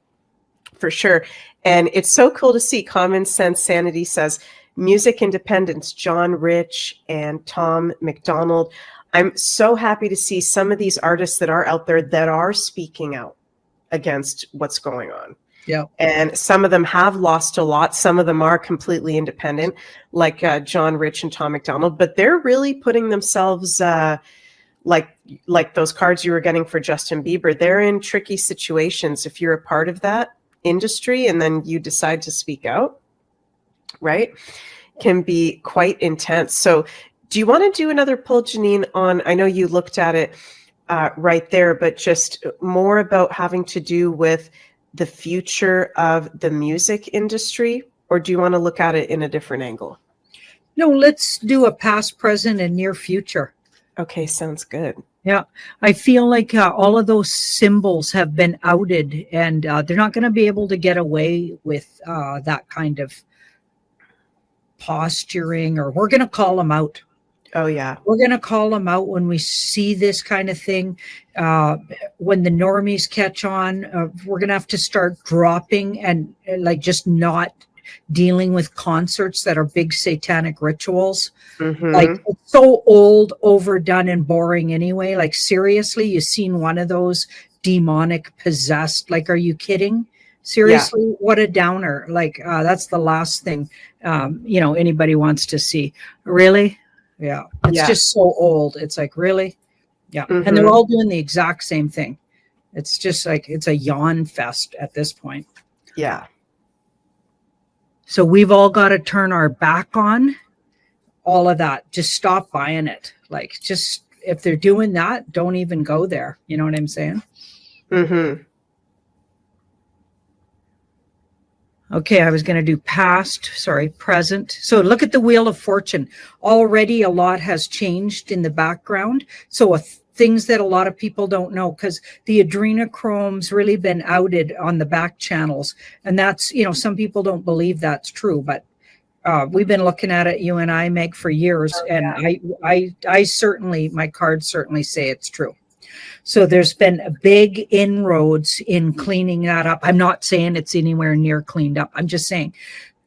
for sure. And it's so cool to see. Common Sense Sanity says, music independence, John Rich and Tom McDonald. I'm so happy to see some of these artists that are out there that are speaking out against what's going on. Yeah. And some of them have lost a lot. Some of them are completely independent, like John Rich and Tom McDonald, but they're really putting themselves like those cards you were getting for Justin Bieber. They're in tricky situations if you're a part of that industry and then you decide to speak out, right? Can be quite intense. So do you want to do another pull, Janine, on, I know you looked at it right there, but just more about having to do with the future of the music industry, or do you want to look at it in a different angle? No, let's do a past, present, and near future. Okay, sounds good. Yeah, I feel like all of those symbols have been outed, and they're not going to be able to get away with that kind of posturing, or we're going to call them out. Oh, yeah. We're going to call them out when we see this kind of thing. When the normies catch on, we're going to have to start dropping and like just not dealing with concerts that are big satanic rituals. Mm-hmm. Like, it's so old, overdone, and boring anyway. Like, seriously, you've seen one of those demonic possessed. Like, are you kidding? Seriously, yeah. What a downer. Like, that's the last thing, anybody wants to see. Really? Yeah. It's just so old. It's like, really? Yeah. Mm-hmm. And they're all doing the exact same thing. It's just like, it's a yawn fest at this point. Yeah. So we've all got to turn our back on all of that. Just stop buying it. Like, just, if they're doing that, don't even go there. You know what I'm saying? Mm-hmm. Okay, I was going to do present. So look at the Wheel of Fortune. Already a lot has changed in the background. So things that a lot of people don't know, because the adrenochrome's really been outed on the back channels. And that's, some people don't believe that's true, but we've been looking at it, you and I, Meg, for years. Oh, and yeah. I certainly, my cards certainly say it's true. So there's been a big inroads in cleaning that up. I'm not saying it's anywhere near cleaned up. I'm just saying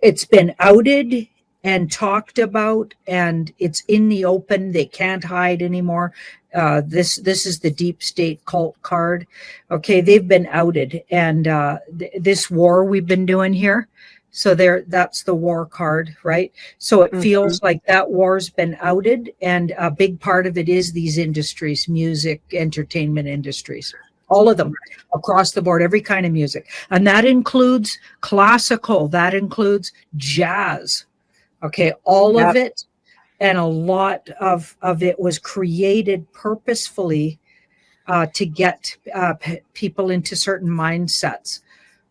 it's been outed and talked about, and it's in the open. They can't hide anymore. This is the deep state cult card. Okay, they've been outed, and this war we've been doing here. So that's the war card, right? So it feels like that war's been outed, and a big part of it is these industries, music, entertainment industries, all of them across the board, every kind of music. And that includes classical, that includes jazz. Okay, all of it. And a lot of it was created purposefully to get people into certain mindsets.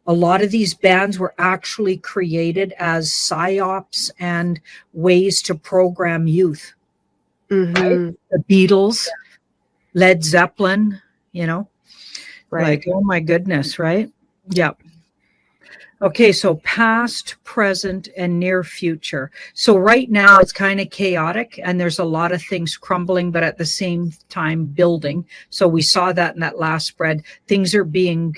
A lot of these bands were actually created as psyops and ways to program youth. Mhm. The Beatles, Led Zeppelin, Right. like, oh my goodness, right? Yeah. Okay, so past, present, and near future. So right now it's kind of chaotic and there's a lot of things crumbling, but at the same time building. So we saw that in that last spread. Things are being,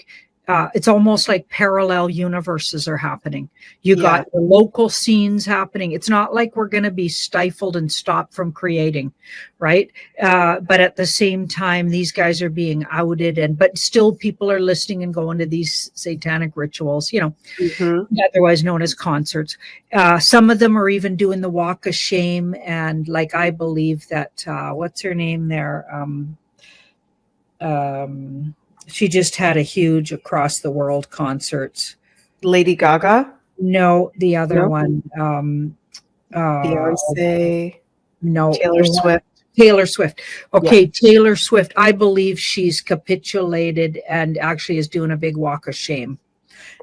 it's almost like parallel universes are happening. You Yeah. got the local scenes happening. It's not like we're going to be stifled and stopped from creating, right? But at the same time, these guys are being outed, but still people are listening and going to these satanic rituals, Mhm. otherwise known as concerts. Some of them are even doing the walk of shame. And like, I believe that, what's her name there? She just had a huge across the world concerts. Lady Gaga? No, the other No? one. Beyonce, No, Taylor the one, Swift. Taylor Swift. Yeah. Okay, Taylor Swift. I believe she's capitulated and actually is doing a big walk of shame.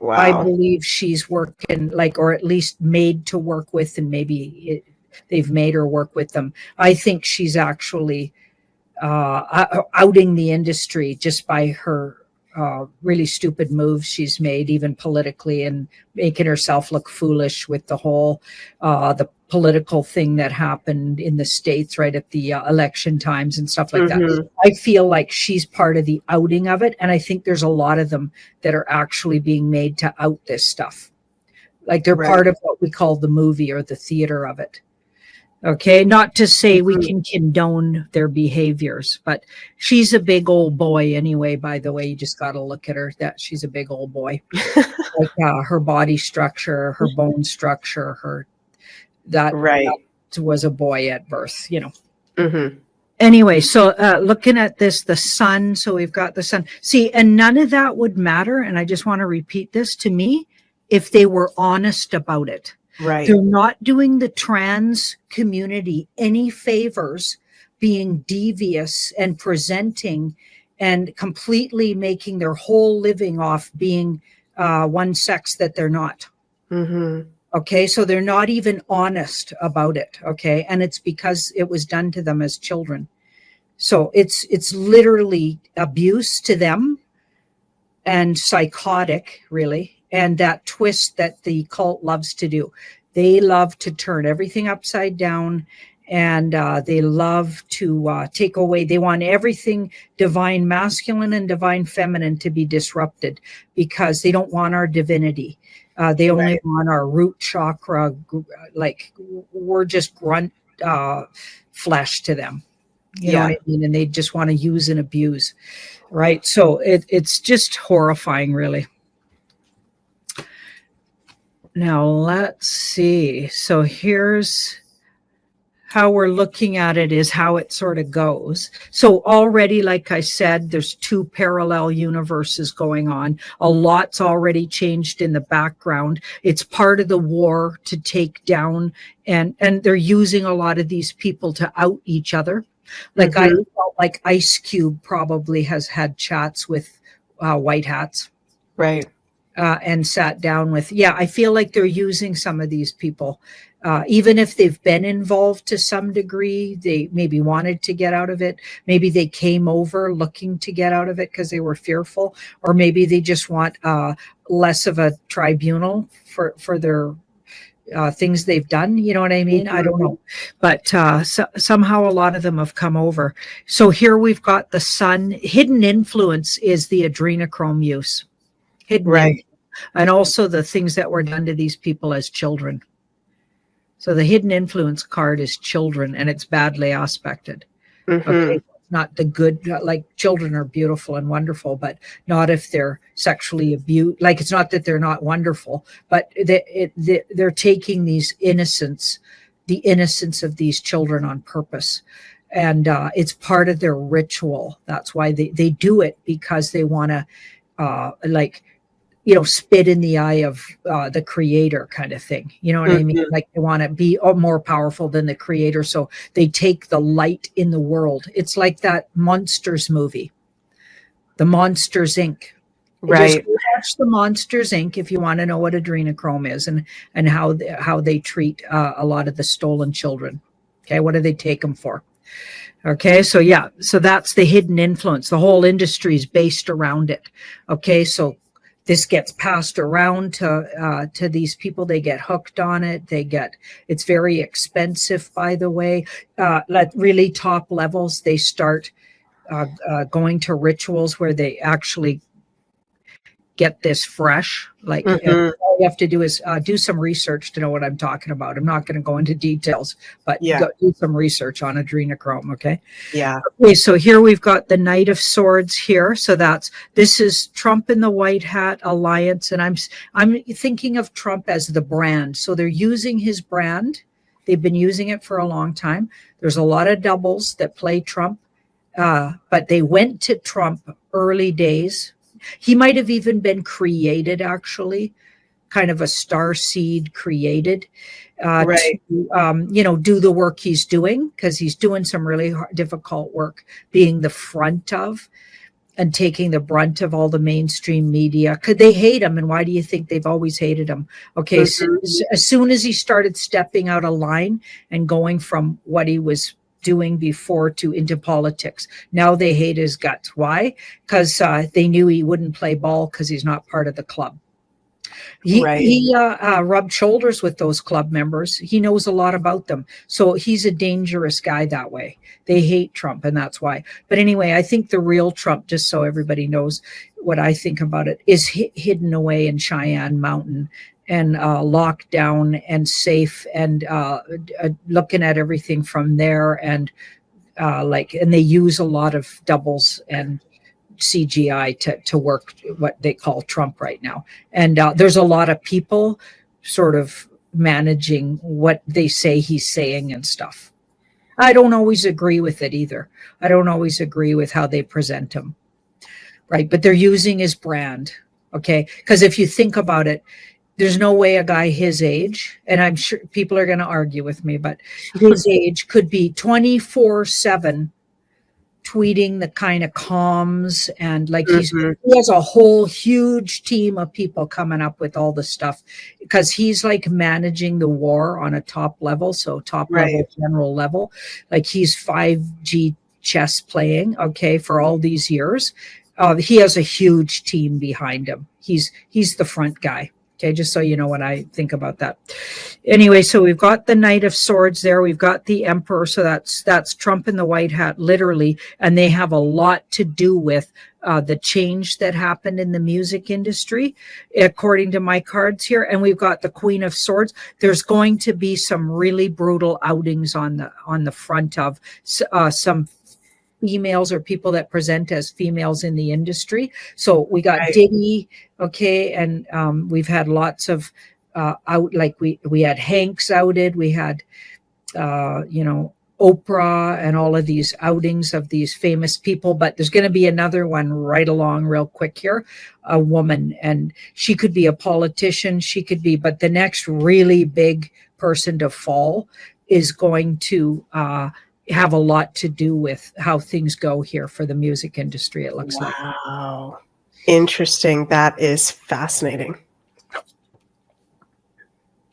I Wow. believe she's working like, or at least made to work with, and they've made her work with them. I think she's actually outing the industry just by her really stupid moves she's made, even politically, and making herself look foolish with the political thing that happened in the States right at the election times and stuff like that. Mhm. I feel like she's part of the outing of it. And I think there's a lot of them that are actually being made to out this stuff. Like they're Right. part of what we call the movie or the theater of it. Okay, not to say we Mhm. can condone their behaviors, but she's a big old boy anyway. By the way, you just got to look at her. That she's a big old boy. Like her body structure, her bone structure, that Right. was a boy at birth. Mhm. Anyway, so looking at this, the sun. So we've got the sun. See, and none of that would matter. And I just want to repeat this to me, if they were honest about it. Right. They're not doing the trans community any favors being devious and presenting and completely making their whole living off being one sex that they're not. Mhm. Okay, so they're not even honest about it. Okay, and it's because it was done to them as children. So it's literally abuse to them and psychotic, really, and that twist that the cult loves to do. They love to turn everything upside down, and they love to take away. They want everything divine masculine and divine feminine to be disrupted because they don't want our divinity. They only Right. want our root chakra. Like, we're just grunt flesh to them. You know Yeah. what I mean? And they just want to use and abuse. Right. So it's just horrifying, really. Now, let's see. So here's how we're looking at it, is how it sort of goes. So already, like I said, there's two parallel universes going on. A lot's already changed in the background. It's part of the war to take down, and they're using a lot of these people to out each other. Like, I Mhm. felt like Ice Cube probably has had chats with white hats. Right. And sat down with, I feel like they're using some of these people, even if they've been involved to some degree. They maybe wanted to get out of it. Maybe they came over looking to get out of it because they were fearful, or maybe they just want less of a tribunal for their things they've done. You know what I mean? I don't know. But somehow a lot of them have come over. So here we've got the sun. Hidden influence is the adrenochrome use. Hidden Right. and also the things that were done to these people as children. So the hidden influence card is children, and it's badly aspected. Okay, Mhm. it's not the good. Like, children are beautiful and wonderful, but not if they're sexually abused. Like, it's not that they're not wonderful, but they're taking the innocence of these children on purpose. And it's part of their ritual. That's why they do it, because they want to spit in the eye of the creator, kind of thing. You know what I mean? Mhm. Like, they want to be more powerful than the creator. So they take the light in the world. It's like that Monsters movie, the Monsters Inc. Just Right. watch the Monsters Inc. if you want to know what adrenochrome is, and how they treat a lot of the stolen children. Okay, what do they take them for? Okay, so yeah, so that's the hidden influence. The whole industry is based around it. Okay, so this gets passed around to these people. They get hooked on it. It's very expensive, by the way. At really top levels, they start going to rituals where they actually get this fresh. Like Mhm. all you have to do is do some research to know what I'm talking about. I'm not going to go into details, but Yeah. go do some research on adrenochrome. Okay. Yeah. Okay, so here we've got the Knight of Swords here. So this is Trump and the White Hat Alliance, and I'm thinking of Trump as the brand. So they're using his brand. They've been using it for a long time. There's a lot of doubles that play Trump, but they went to Trump early days. He might have even been created, actually, kind of a star seed created Right. to do the work he's doing, because he's doing some really difficult work, being the front of and taking the brunt of all the mainstream media. Could they hate him? And why do you think they've always hated him? Okay, so as soon as he started stepping out of line and going from what he was doing before to into politics, now they hate his guts. Why? Because they knew he wouldn't play ball because he's not part of the club. He rubbed shoulders with those club members. He knows a lot about them. So he's a dangerous guy that way. They hate Trump, and that's why. But anyway, I think the real Trump, just so everybody knows what I think about it, is hidden away in Cheyenne Mountain and locked down and safe, and looking at everything from there. And and they use a lot of doubles and CGI to work what they call Trump right now. And there's a lot of people sort of managing what they say he's saying and stuff. I don't always agree with it either. I don't always agree with how they present him. Right. But they're using his brand. Okay. Because if you think about it, there's no way a guy his age, and I'm sure people are going to argue with me, but his age could be 24/7 tweeting the kind of comms, and like he has a whole huge team of people coming up with all the stuff, because he's like managing the war on a top level. So top level, general level, like he's 5G chess playing, okay, for all these years. He has a huge team behind him. He's the front guy. Okay, just so you know what I think about that. Anyway, so we've got the Knight of Swords there. We've got the Emperor. So that's Trump in the White Hat, literally. And they have a lot to do with the change that happened in the music industry, according to my cards here. And we've got the Queen of Swords. There's going to be some really brutal outings on the front of some females or people that present as females in the industry. So we got Diddy, okay, and we've had lots of out, like we had Hanks outed, we had Oprah, and all of these outings of these famous people. But there's going to be another one right along real quick here, a woman, and she could be a politician, but the next really big person to fall is going to have a lot to do with how things go here for the music industry, it looks like. Wow. Interesting. That is fascinating.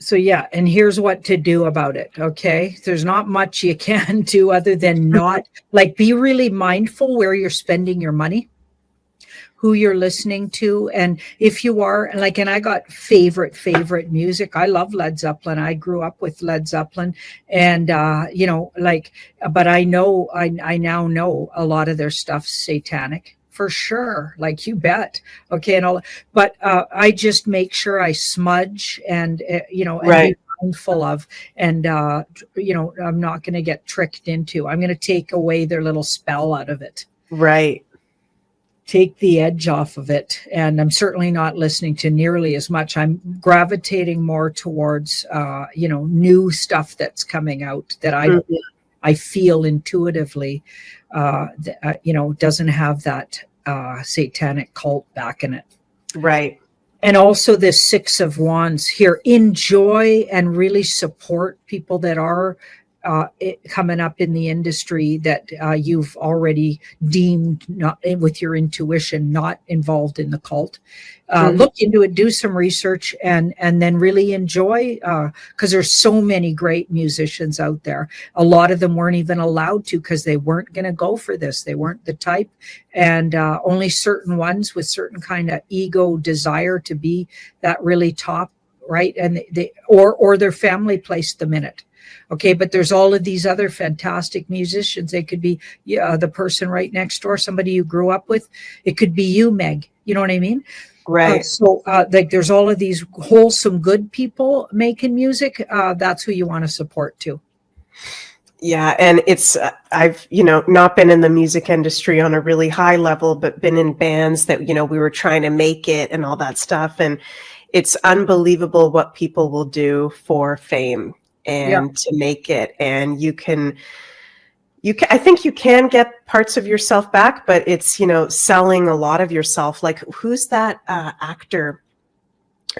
So yeah, and here's what to do about it, okay? There's not much you can do other than not, like, be really mindful where you're spending your money, who you're listening to. And if you are like, and I got favorite music. I love Led Zeppelin. I grew up with Led Zeppelin, and but I now know a lot of their stuff's satanic, for sure. Like, you bet. Okay. And all, but I just make sure I smudge and be mindful of, and I'm not going to get tricked into. I'm going to take away their little spell out of it. Right. Take the edge off of it. And I'm certainly not listening to nearly as much. I'm gravitating more towards, new stuff that's coming out that I feel intuitively, doesn't have that satanic cult back in it. Right. And also this Six of Wands here. Enjoy and really support people that are coming up in the industry that you've already deemed not with your intuition not involved in the cult. Look into it, do some research, and then really enjoy, because there's so many great musicians out there. A lot of them weren't even allowed to because they weren't going to go for this. They weren't the type, and only certain ones with certain kind of ego desire to be that really top, right? And they or their family placed them in it. Okay, but there's all of these other fantastic musicians. They could be the person right next door, somebody you grew up with. It could be you, Meg. You know what I mean? Right. Like there's all of these wholesome, good people making music. That's who you want to support too. Yeah, and it's I've not been in the music industry on a really high level, but been in bands that we were trying to make it and all that stuff, and it's unbelievable what people will do for fame and to make it. And I think you can get parts of yourself back, but it's selling a lot of yourself. Like who's that actor?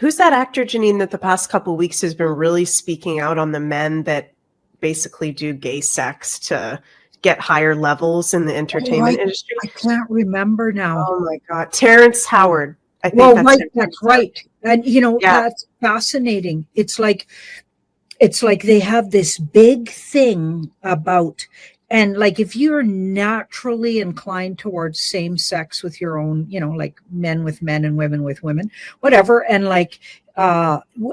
Who's that actor, Janine, that the past couple of weeks has been really speaking out on the men that basically do gay sex to get higher levels in the entertainment industry? I can't remember now. Oh my God. Terrence Howard. I think that's right. And that's fascinating. It's like they have this big thing about, and like if you're naturally inclined towards same sex with your own, like men with men and women with women, whatever, and like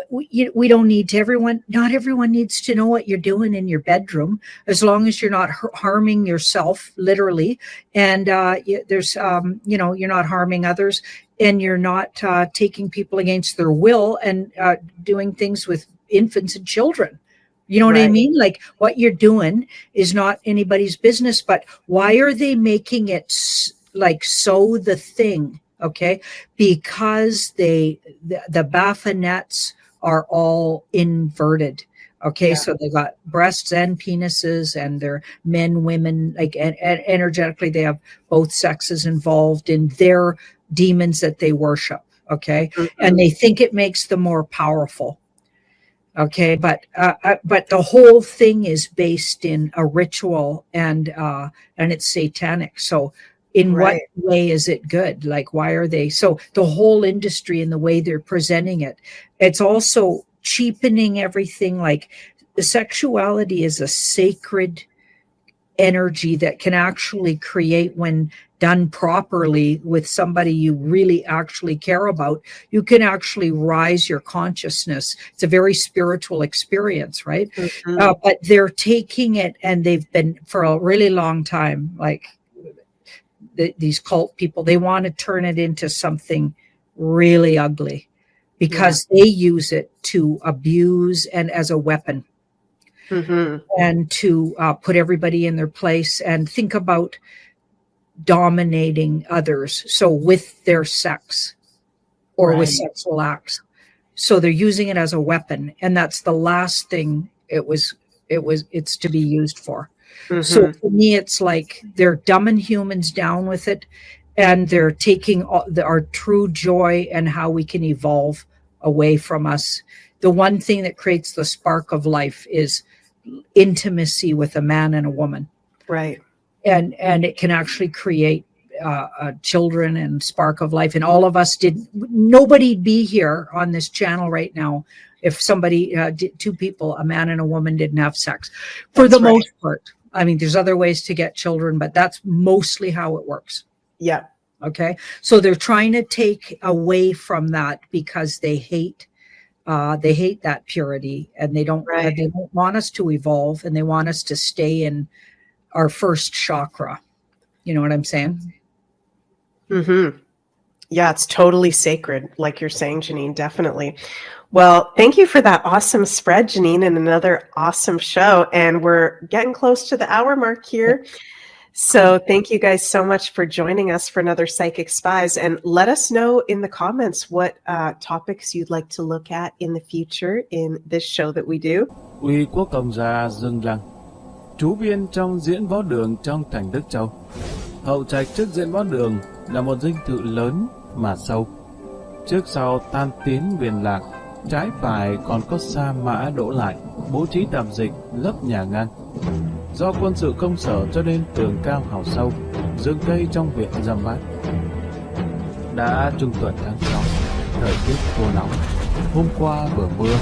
we don't need to not everyone needs to know what you're doing in your bedroom, as long as you're not harming yourself literally, and there's you're not harming others, and you're not taking people against their will and doing things with infants and children. You know what I mean? Like what you're doing is not anybody's business, but why are they making it like so the thing? Okay, because the baffinets are all inverted. Okay, so they got breasts and penises, and they're men, women, like and energetically they have both sexes involved in their demons that they worship. Okay, and they think it makes them more powerful. Okay, but the whole thing is based in a ritual, and it's satanic. So in what way is it good? Like, why are they? So the whole industry and the way they're presenting it, it's also cheapening everything. Like the sexuality is a sacred energy that can actually create, when done properly with somebody you really actually care about, you can actually rise your consciousness. It's a very spiritual experience, right? But they're taking it, and they've been for a really long time, like these cult people, they want to turn it into something really ugly because they use it to abuse and as a weapon. And to put everybody in their place, and think about dominating others. So with their sex or with sexual acts. So they're using it as a weapon. And that's the last thing it's to be used for. So for me, it's like they're dumbing humans down with it, and they're taking our true joy and how we can evolve away from us. The one thing that creates the spark of life is intimacy with a man and a woman, and it can actually create children and spark of life. And all of us nobody'd be here on this channel right now if somebody two people, a man and a woman, didn't have sex for the most part. I mean, there's other ways to get children, but that's mostly how it works. Okay, so they're trying to take away from that because they hate that purity, and they don't want us to evolve, and they want us to stay in our first chakra. You know what I'm saying? Yeah, it's totally sacred, like you're saying, Janine, definitely. Well, thank you for that awesome spread, Janine, and another awesome show. And we're getting close to the hour mark here. So thank you guys so much for joining us for another Psychic Spies. And let us know in the comments what topics you'd like to look at in the future in this show that we do. Uy quốc công gia Dương Lăng, trú viên trong diễn võ đường trong thành Đức Châu. Hậu trạch trước diễn võ đường là một dinh thự lớn mà sâu. Trước sau tan tín viền lạc, trái phải còn có sa mã đỗ lại, bố trí tạm dịch, lấp nhà ngăn. Do quân sự công sở cho nên tường cao hào sâu, rừng cây trong viện rậm mát. Đã trung tuần tháng 6, thời tiết khô nóng. Hôm qua vừa mưa,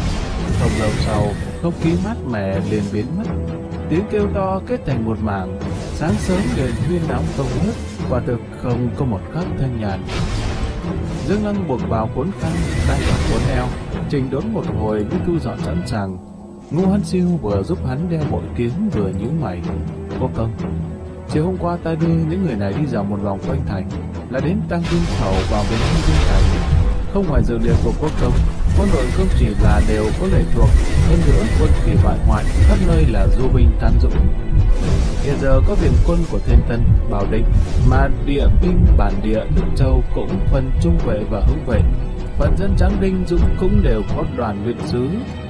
không lâu sau không khí mát mẻ liền biến mất. Tiếng kêu to kết thành một mảng. Sáng sớm đèn huyên nóng không ngớt, quả thực không có một khắc thanh nhàn. Dương Lăng buộc vào cuốn khăn, tay vào cuốn eo, chỉnh đốn một hồi mới thu dọn sẵn sàng. Ngô Hân Siêu vừa giúp hắn đeo bội kiếm vừa nhíu mày. Có công, chiều hôm qua ta đưa những người này đi dạo một vòng quanh thành, là đến tăng viên khẩu vào bến viên thành. Không ngoài dự liệu của quốc công, quân đội không chỉ là đều có lệ thuộc, hơn nữa quân kỳ bại hoại khắp nơi là du binh tán dũng. Hiện giờ có viện quân của Thiên Tân, Bảo Định, mà địa binh bản địa Đức Châu cũng phần trung vệ và hữu vệ. Phần dân tráng Đinh Dũng cũng đều có đoàn viện sứ.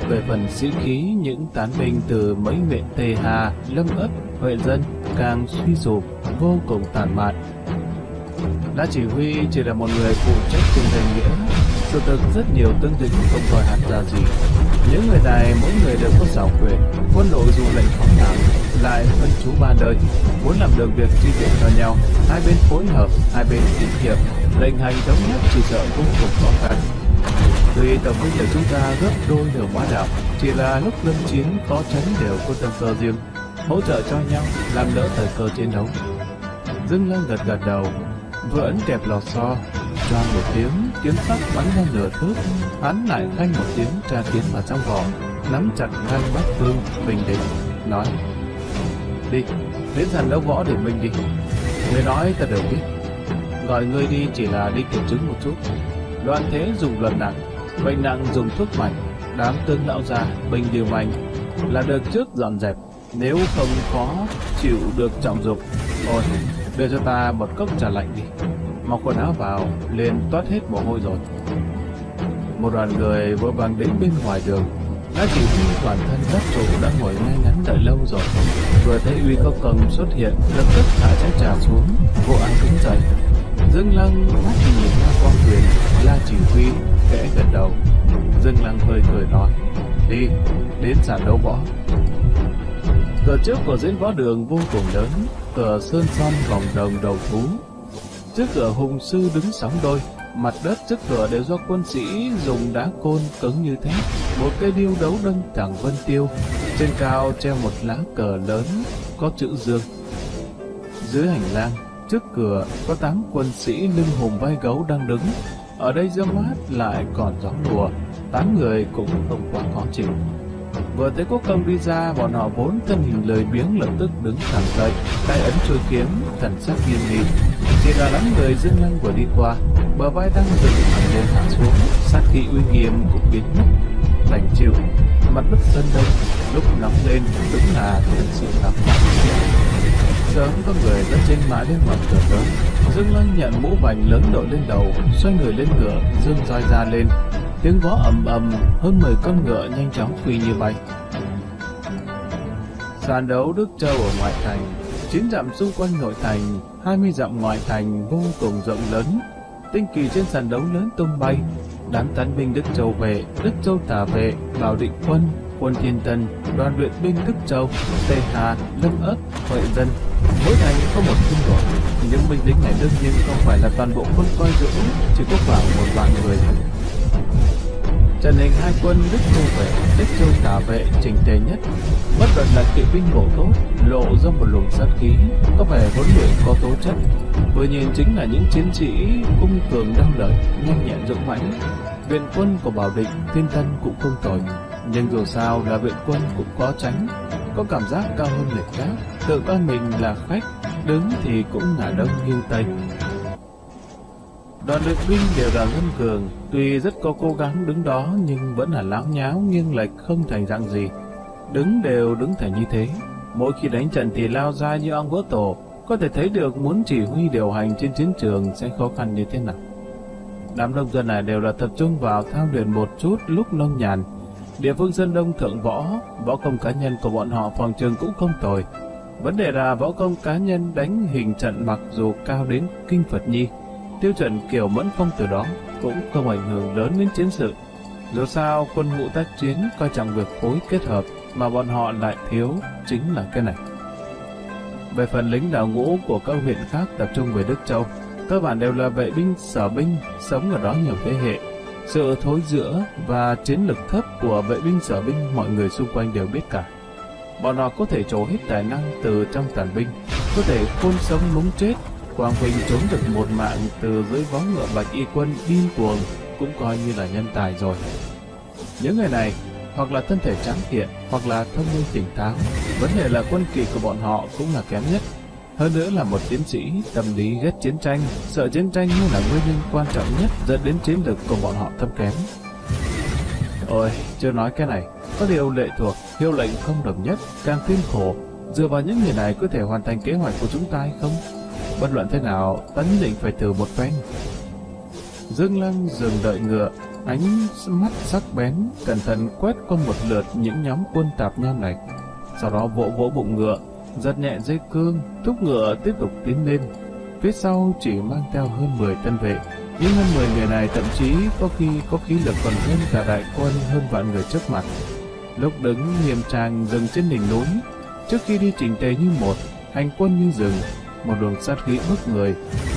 Về phần sĩ khí, những tán binh từ mấy huyện Tề Hà, Lâm Ấp, Huệ Dân càng suy sụp, vô cùng tàn mạn. Đã chỉ huy chỉ là một người phụ trách trên danh nghĩa, sự thực rất nhiều tướng lĩnh không coi hạt ra gì. Những người này mỗi người đều có xảo quyệt, quân đội dù lệnh phóng nặng lại phân chú ba nơi, muốn làm được việc chi viện cho nhau, hai bên phối hợp, hai bên tín nhiệm, lệnh hành thống nhất chỉ sợ vô cùng khó khăn. Tuy tổng binh của chúng ta gấp đôi đường bá đạo, chỉ là lúc lâm chiến có tránh đều có tâm cơ riêng, hỗ trợ cho nhau, làm đỡ thời cơ chiến đấu. Dương Lăng gật gật đầu, vừa ấn kẹp lò xo, choang một tiếng, kiếm sắc bắn ra nửa thước, hắn lại khanh một tiếng tra tiến vào trong vỏ, nắm chặt thanh Bắc Phương, bình định, nói: đi, đến sàn đấu võ để mình đi. Người nói ta đều biết, gọi ngươi đi chỉ là đi kiểm chứng một chút. Loạn thế dùng luật nặng, bệnh nặng dùng thuốc mạnh, đám tướng lão già, binh điều mạnh là được trước dọn dẹp, nếu không khó chịu được trọng dụng. Ôi, đưa cho ta một cốc trà lạnh đi. Mặc quần áo vào, liền toát hết mồ hôi rồi. Một đoàn người vội vàng đến bên ngoài đường. Đã chỉ huy toàn thân các chủ đã ngồi ngay ngắn đợi lâu rồi. Vừa thấy Uy Công Công xuất hiện, lập tức thả chén trà xuống, vô ăn đứng dậy. Dương Lăng mắt nhìn qua quan thuyền, la chỉ huy, khẽ gật đầu. Dương Lăng hơi cười nói: đi, đến sàn đấu võ. Cửa trước của diễn võ đường vô cùng lớn, cửa sơn son vòng đồng đầu thú. Trước cửa hùng sư đứng sóng đôi, mặt đất trước cửa đều do quân sĩ dùng đá côn cứng như thép. Một cây điêu đấu đâm thẳng vân tiêu, trên cao treo một lá cờ lớn có chữ Dương. Dưới hành lang trước cửa có 8 quân sĩ lưng hùm vai gấu đang đứng. Ở đây gió mát lại còn gió lùa, 8 người cũng không quá khó chịu. Vừa thấy Quốc Công đi ra, bọn họ vốn thân hình lười biếng lập tức đứng thẳng dậy, tay ấn chuôi kiếm, thần sắc nghiêm nghị. Chỉ là lắm người Dương Lăng vừa đi qua, bờ vai đang dựng thẳng lên hạ xuống, sát khí uy nghiêm cũng biến mất. Đành chịu, mặt đất sân đông lúc nóng lên đúng là thật sự nóng. Sớm có người dẫn trên mã lên mặt cửa lớn. Dương Lăng nhận mũ vành lớn đội lên đầu, xoay người lên ngựa, dương roi ra lên. Tiếng vó ầm ầm, hơn 10 con ngựa nhanh chóng phi như bay. Sàn đấu Đức Châu ở ngoại thành, 9 dặm xung quanh nội thành, 20 dặm ngoại thành vô cùng rộng lớn. Tinh kỳ trên sàn đấu lớn tung bay. Đám tán binh Đức Châu về, Đức Châu Tả vệ, Bảo Định quân, quân Thiên Tân, đoàn luyện binh Đức Châu, Tề Hà, Lâm Ấp, Huệ Dân. Mỗi thành có một quân đội. Những binh lính này đương nhiên không phải là toàn bộ quân coi giữ, chỉ có khoảng một vạn người. Trận hình hai quân Đức Châu vệ, Đức Châu Tả vệ chỉnh tề nhất. Bất luận là kỵ binh bổ tốt, lộ ra một luồng sát khí, có vẻ huấn luyện có tố chất. Vừa nhìn chính là những chiến sĩ cung cường đăng lợi, nhanh nhẹn dũng mãnh. Viện quân của Bảo Định, Thiên Tân cũng không tồi, nhưng dù sao là viện quân cũng có tránh, có cảm giác cao hơn người khác, tự coi mình là khách, đứng thì cũng ngả đông nghiêng tây. Đoàn luyện binh đều là ngân cường, tuy rất có cố gắng đứng đó nhưng vẫn là láo nháo nghiêng lệch không thành dạng gì. Đứng đều đứng thành như thế, mỗi khi đánh trận thì lao ra như ong vỡ tổ, có thể thấy được muốn chỉ huy điều hành trên chiến trường sẽ khó khăn như thế nào. Đám nông dân này đều là tập trung vào thao luyện một chút lúc nông nhàn. Địa phương Sơn Đông thượng võ, võ công cá nhân của bọn họ phòng trường cũng không tồi. Vấn đề là võ công cá nhân đánh hình trận mặc dù cao đến kinh Phật nhi, tiêu chuẩn kiểu Mẫn Phong từ đó cũng không ảnh hưởng lớn đến chiến sự. Dù sao quân ngũ tác chiến coi trọng việc phối kết hợp, mà bọn họ lại thiếu chính là cái này. Về phần lính đào ngũ của các huyện khác tập trung về Đức Châu, cơ bản đều là vệ binh, sở binh, sống ở đó nhiều thế hệ. Sự thối rữa và chiến lực thấp của vệ binh, sở binh mọi người xung quanh đều biết cả. Bọn họ có thể trổ hết tài năng từ trong tàn binh, có thể khôn sống mống chết. Quang Vinh trốn được một mạng từ dưới vó ngựa Bạch Y quân điên cuồng cũng coi như là nhân tài rồi. Những người này hoặc là thân thể tráng kiện, hoặc là thông minh tỉnh táo. Vấn đề là quân kỵ của bọn họ cũng là kém nhất. Hơn nữa là một tiến sĩ, tâm lý ghét chiến tranh, sợ chiến tranh như là nguyên nhân quan trọng nhất dẫn đến chiến lược của bọn họ thấp kém. Ôi, chưa nói cái này, có điều lệ thuộc, hiệu lệnh không đồng nhất, càng thêm khổ. Dựa vào những người này có thể hoàn thành kế hoạch của chúng ta hay không? Bất luận thế nào, ta nhất định phải thử một phen. Dương Lăng dừng đợi ngựa, ánh mắt sắc bén, cẩn thận quét qua một lượt những nhóm quân tạp nham này. Sau đó vỗ vỗ bụng ngựa, giật nhẹ dây cương, thúc ngựa tiếp tục tiến lên. Phía sau chỉ mang theo hơn 10 thân vệ, nhưng hơn 10 người này thậm chí có khi có khí lực còn hơn cả đại quân hơn vạn người trước mặt. Lúc đứng nghiêm trang dừng trên đỉnh núi, trước khi đi chỉnh tề như một, hành quân như rừng, một luồng sát khí bức người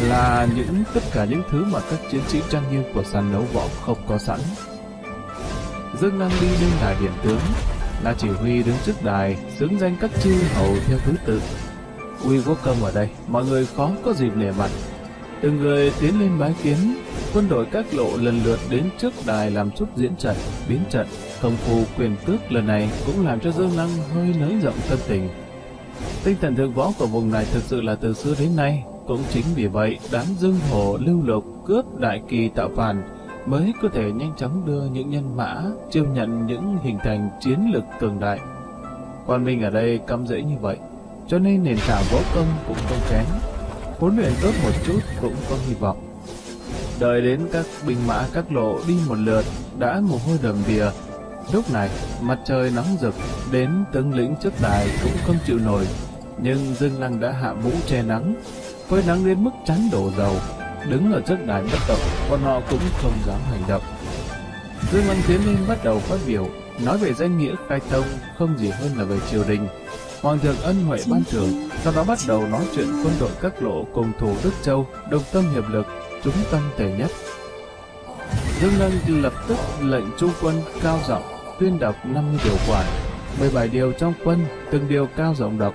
là tất cả những thứ mà các chiến sĩ trang nghiêm của sàn đấu võ không có sẵn. Dương Lăng đi lên đài điện tướng, là chỉ huy đứng trước đài, xướng danh các chư hầu theo thứ tự. Uy Quốc Công ở đây, mọi người khó có dịp nể mặt. Từng người tiến lên bái kiến, quân đội các lộ lần lượt đến trước đài làm chút diễn trận, biến trận. Công phu quyền cước lần này cũng làm cho Dương Lăng hơi nới rộng tâm tình. Tinh thần thượng võ của vùng này thực sự là từ xưa đến nay. Cũng chính vì vậy, đám dương hồ lưu lục cướp đại kỳ tạo phản mới có thể nhanh chóng đưa những nhân mã chiêu nhận những hình thành chiến lực cường đại. Quan Minh ở đây cắm rễ như vậy, cho nên nền tảng võ công cũng không kém. Huấn luyện tốt một chút cũng có hy vọng. Đợi đến các binh mã các lộ đi một lượt, đã mồ hôi đầm đìa. Lúc này, mặt trời nóng rực, đến tướng lĩnh trước đài cũng không chịu nổi. Nhưng Dương Lăng đã hạ mũ che nắng, phơi nắng đến mức chắn đổ dầu. Đứng ở trước đài bất động, bọn họ cũng không dám hành động. Dương Lăng tiến lên bắt đầu phát biểu, nói về danh nghĩa khai tông, không gì hơn là về triều đình. Hoàng thượng ân huệ ban thưởng, sau đó bắt đầu nói chuyện quân đội các lộ cùng thủ Đức Châu, đồng tâm hiệp lực, chúng tâm thể nhất. Dương Lăng lập tức lệnh trung quân cao giọng tuyên đọc 50 điều khoản, 17 điều trong quân, từng điều cao giọng đọc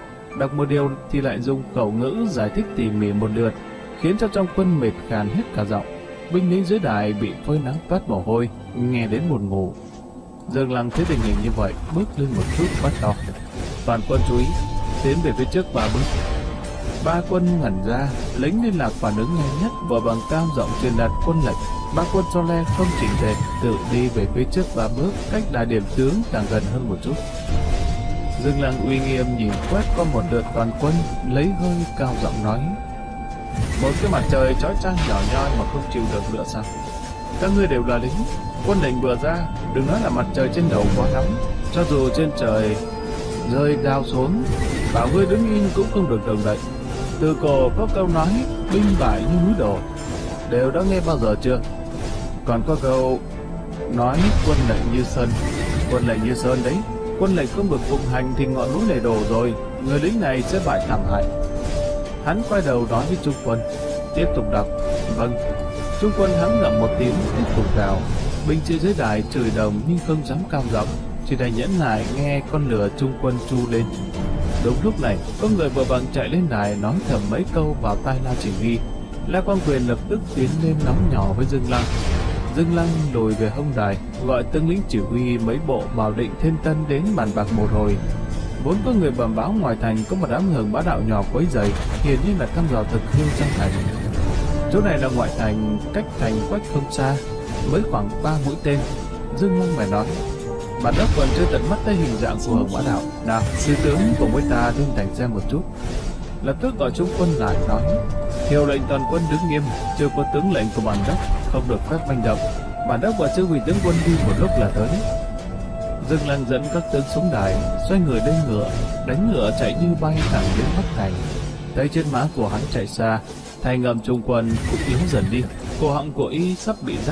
một điều thì lại dùng khẩu ngữ giải thích tỉ mỉ một lượt, khiến cho trong quân mệt khàn hết cả giọng. Binh lính dưới đài bị phơi nắng toát mồ hôi, nghe đến buồn ngủ. Dương Lăng thấy tình hình như vậy, bước lên một chút quát to: toàn quân chú ý, tiến về phía trước 3 bước. 3 quân ngẩn ra, lính liên lạc phản ứng nhanh nhất, vội bằng cao giọng truyền đạt quân lệnh. 3 quân so le không chỉnh tề, tự đi về phía trước 3 bước, cách đài điểm tướng càng gần hơn một chút. Dương Lăng uy nghiêm nhìn quét qua một lượt toàn quân, lấy hơi cao giọng nói: một cái mặt trời chói chang nhỏ nhoi mà không chịu được nữa sao? Các ngươi đều là lính, quân lệnh vừa ra, đừng nói là mặt trời trên đầu quá nóng, cho dù trên trời rơi đao xuống, bảo ngươi đứng yên cũng không được động đậy. Từ cổ có câu nói binh bại như núi đổ, đều đã nghe bao giờ chưa? Còn có câu nói quân lệnh như sơn. Quân lệnh như sơn đấy, quân lệnh không được phụng hành thì ngọn núi này đổ rồi, người lính này sẽ bại thảm hại. Hắn quay đầu nói với trung quân: tiếp tục đọc. Vâng. Trung quân hắn ngậm một tiếng tiếp tục gào. Binh sĩ dưới đài chửi đồng nhưng không dám cao giọng, chỉ đành nhẫn nại nghe con lửa trung quân tru lên. Đúng lúc này, có người vội vàng chạy lên đài nói thầm mấy câu vào tai La chỉ huy. La Quang Quyền lập tức tiến lên nói nhỏ với Dương Lăng. Dương Lăng lùi về hông đài, gọi tướng lĩnh chỉ huy mấy bộ Bảo Định, Thiên Tân đến bàn bạc một hồi. Vốn có người bẩm báo ngoài thành có một đám hưởng bá đạo nhỏ quấy rầy, hiển nhiên là thăm dò thực hư trong thành. Chỗ này là ngoại thành, cách thành Quách không xa, mới khoảng 3 mũi tên. Dương Lăng phải nói: bản đốc còn chưa tận mắt thấy hình dạng của hưởng bá đạo, nào sư tướng cùng với ta lên thành xem một chút. Lập tức gọi trung quân lại nói: hiệu lệnh toàn quân đứng nghiêm, chưa có tướng lệnh của bản đốc không được phép manh động. Bản đốc và sư huy tướng quân đi một lúc là tới. Dương Lăng dẫn các tướng xuống đài, xoay người lên ngựa, đánh ngựa chạy như bay thẳng đến Bắc thành. Thấy trên má của hắn chạy xa, thành ngầm trung quân cũng yếu dần đi, cổ họng của y sắp bị rách.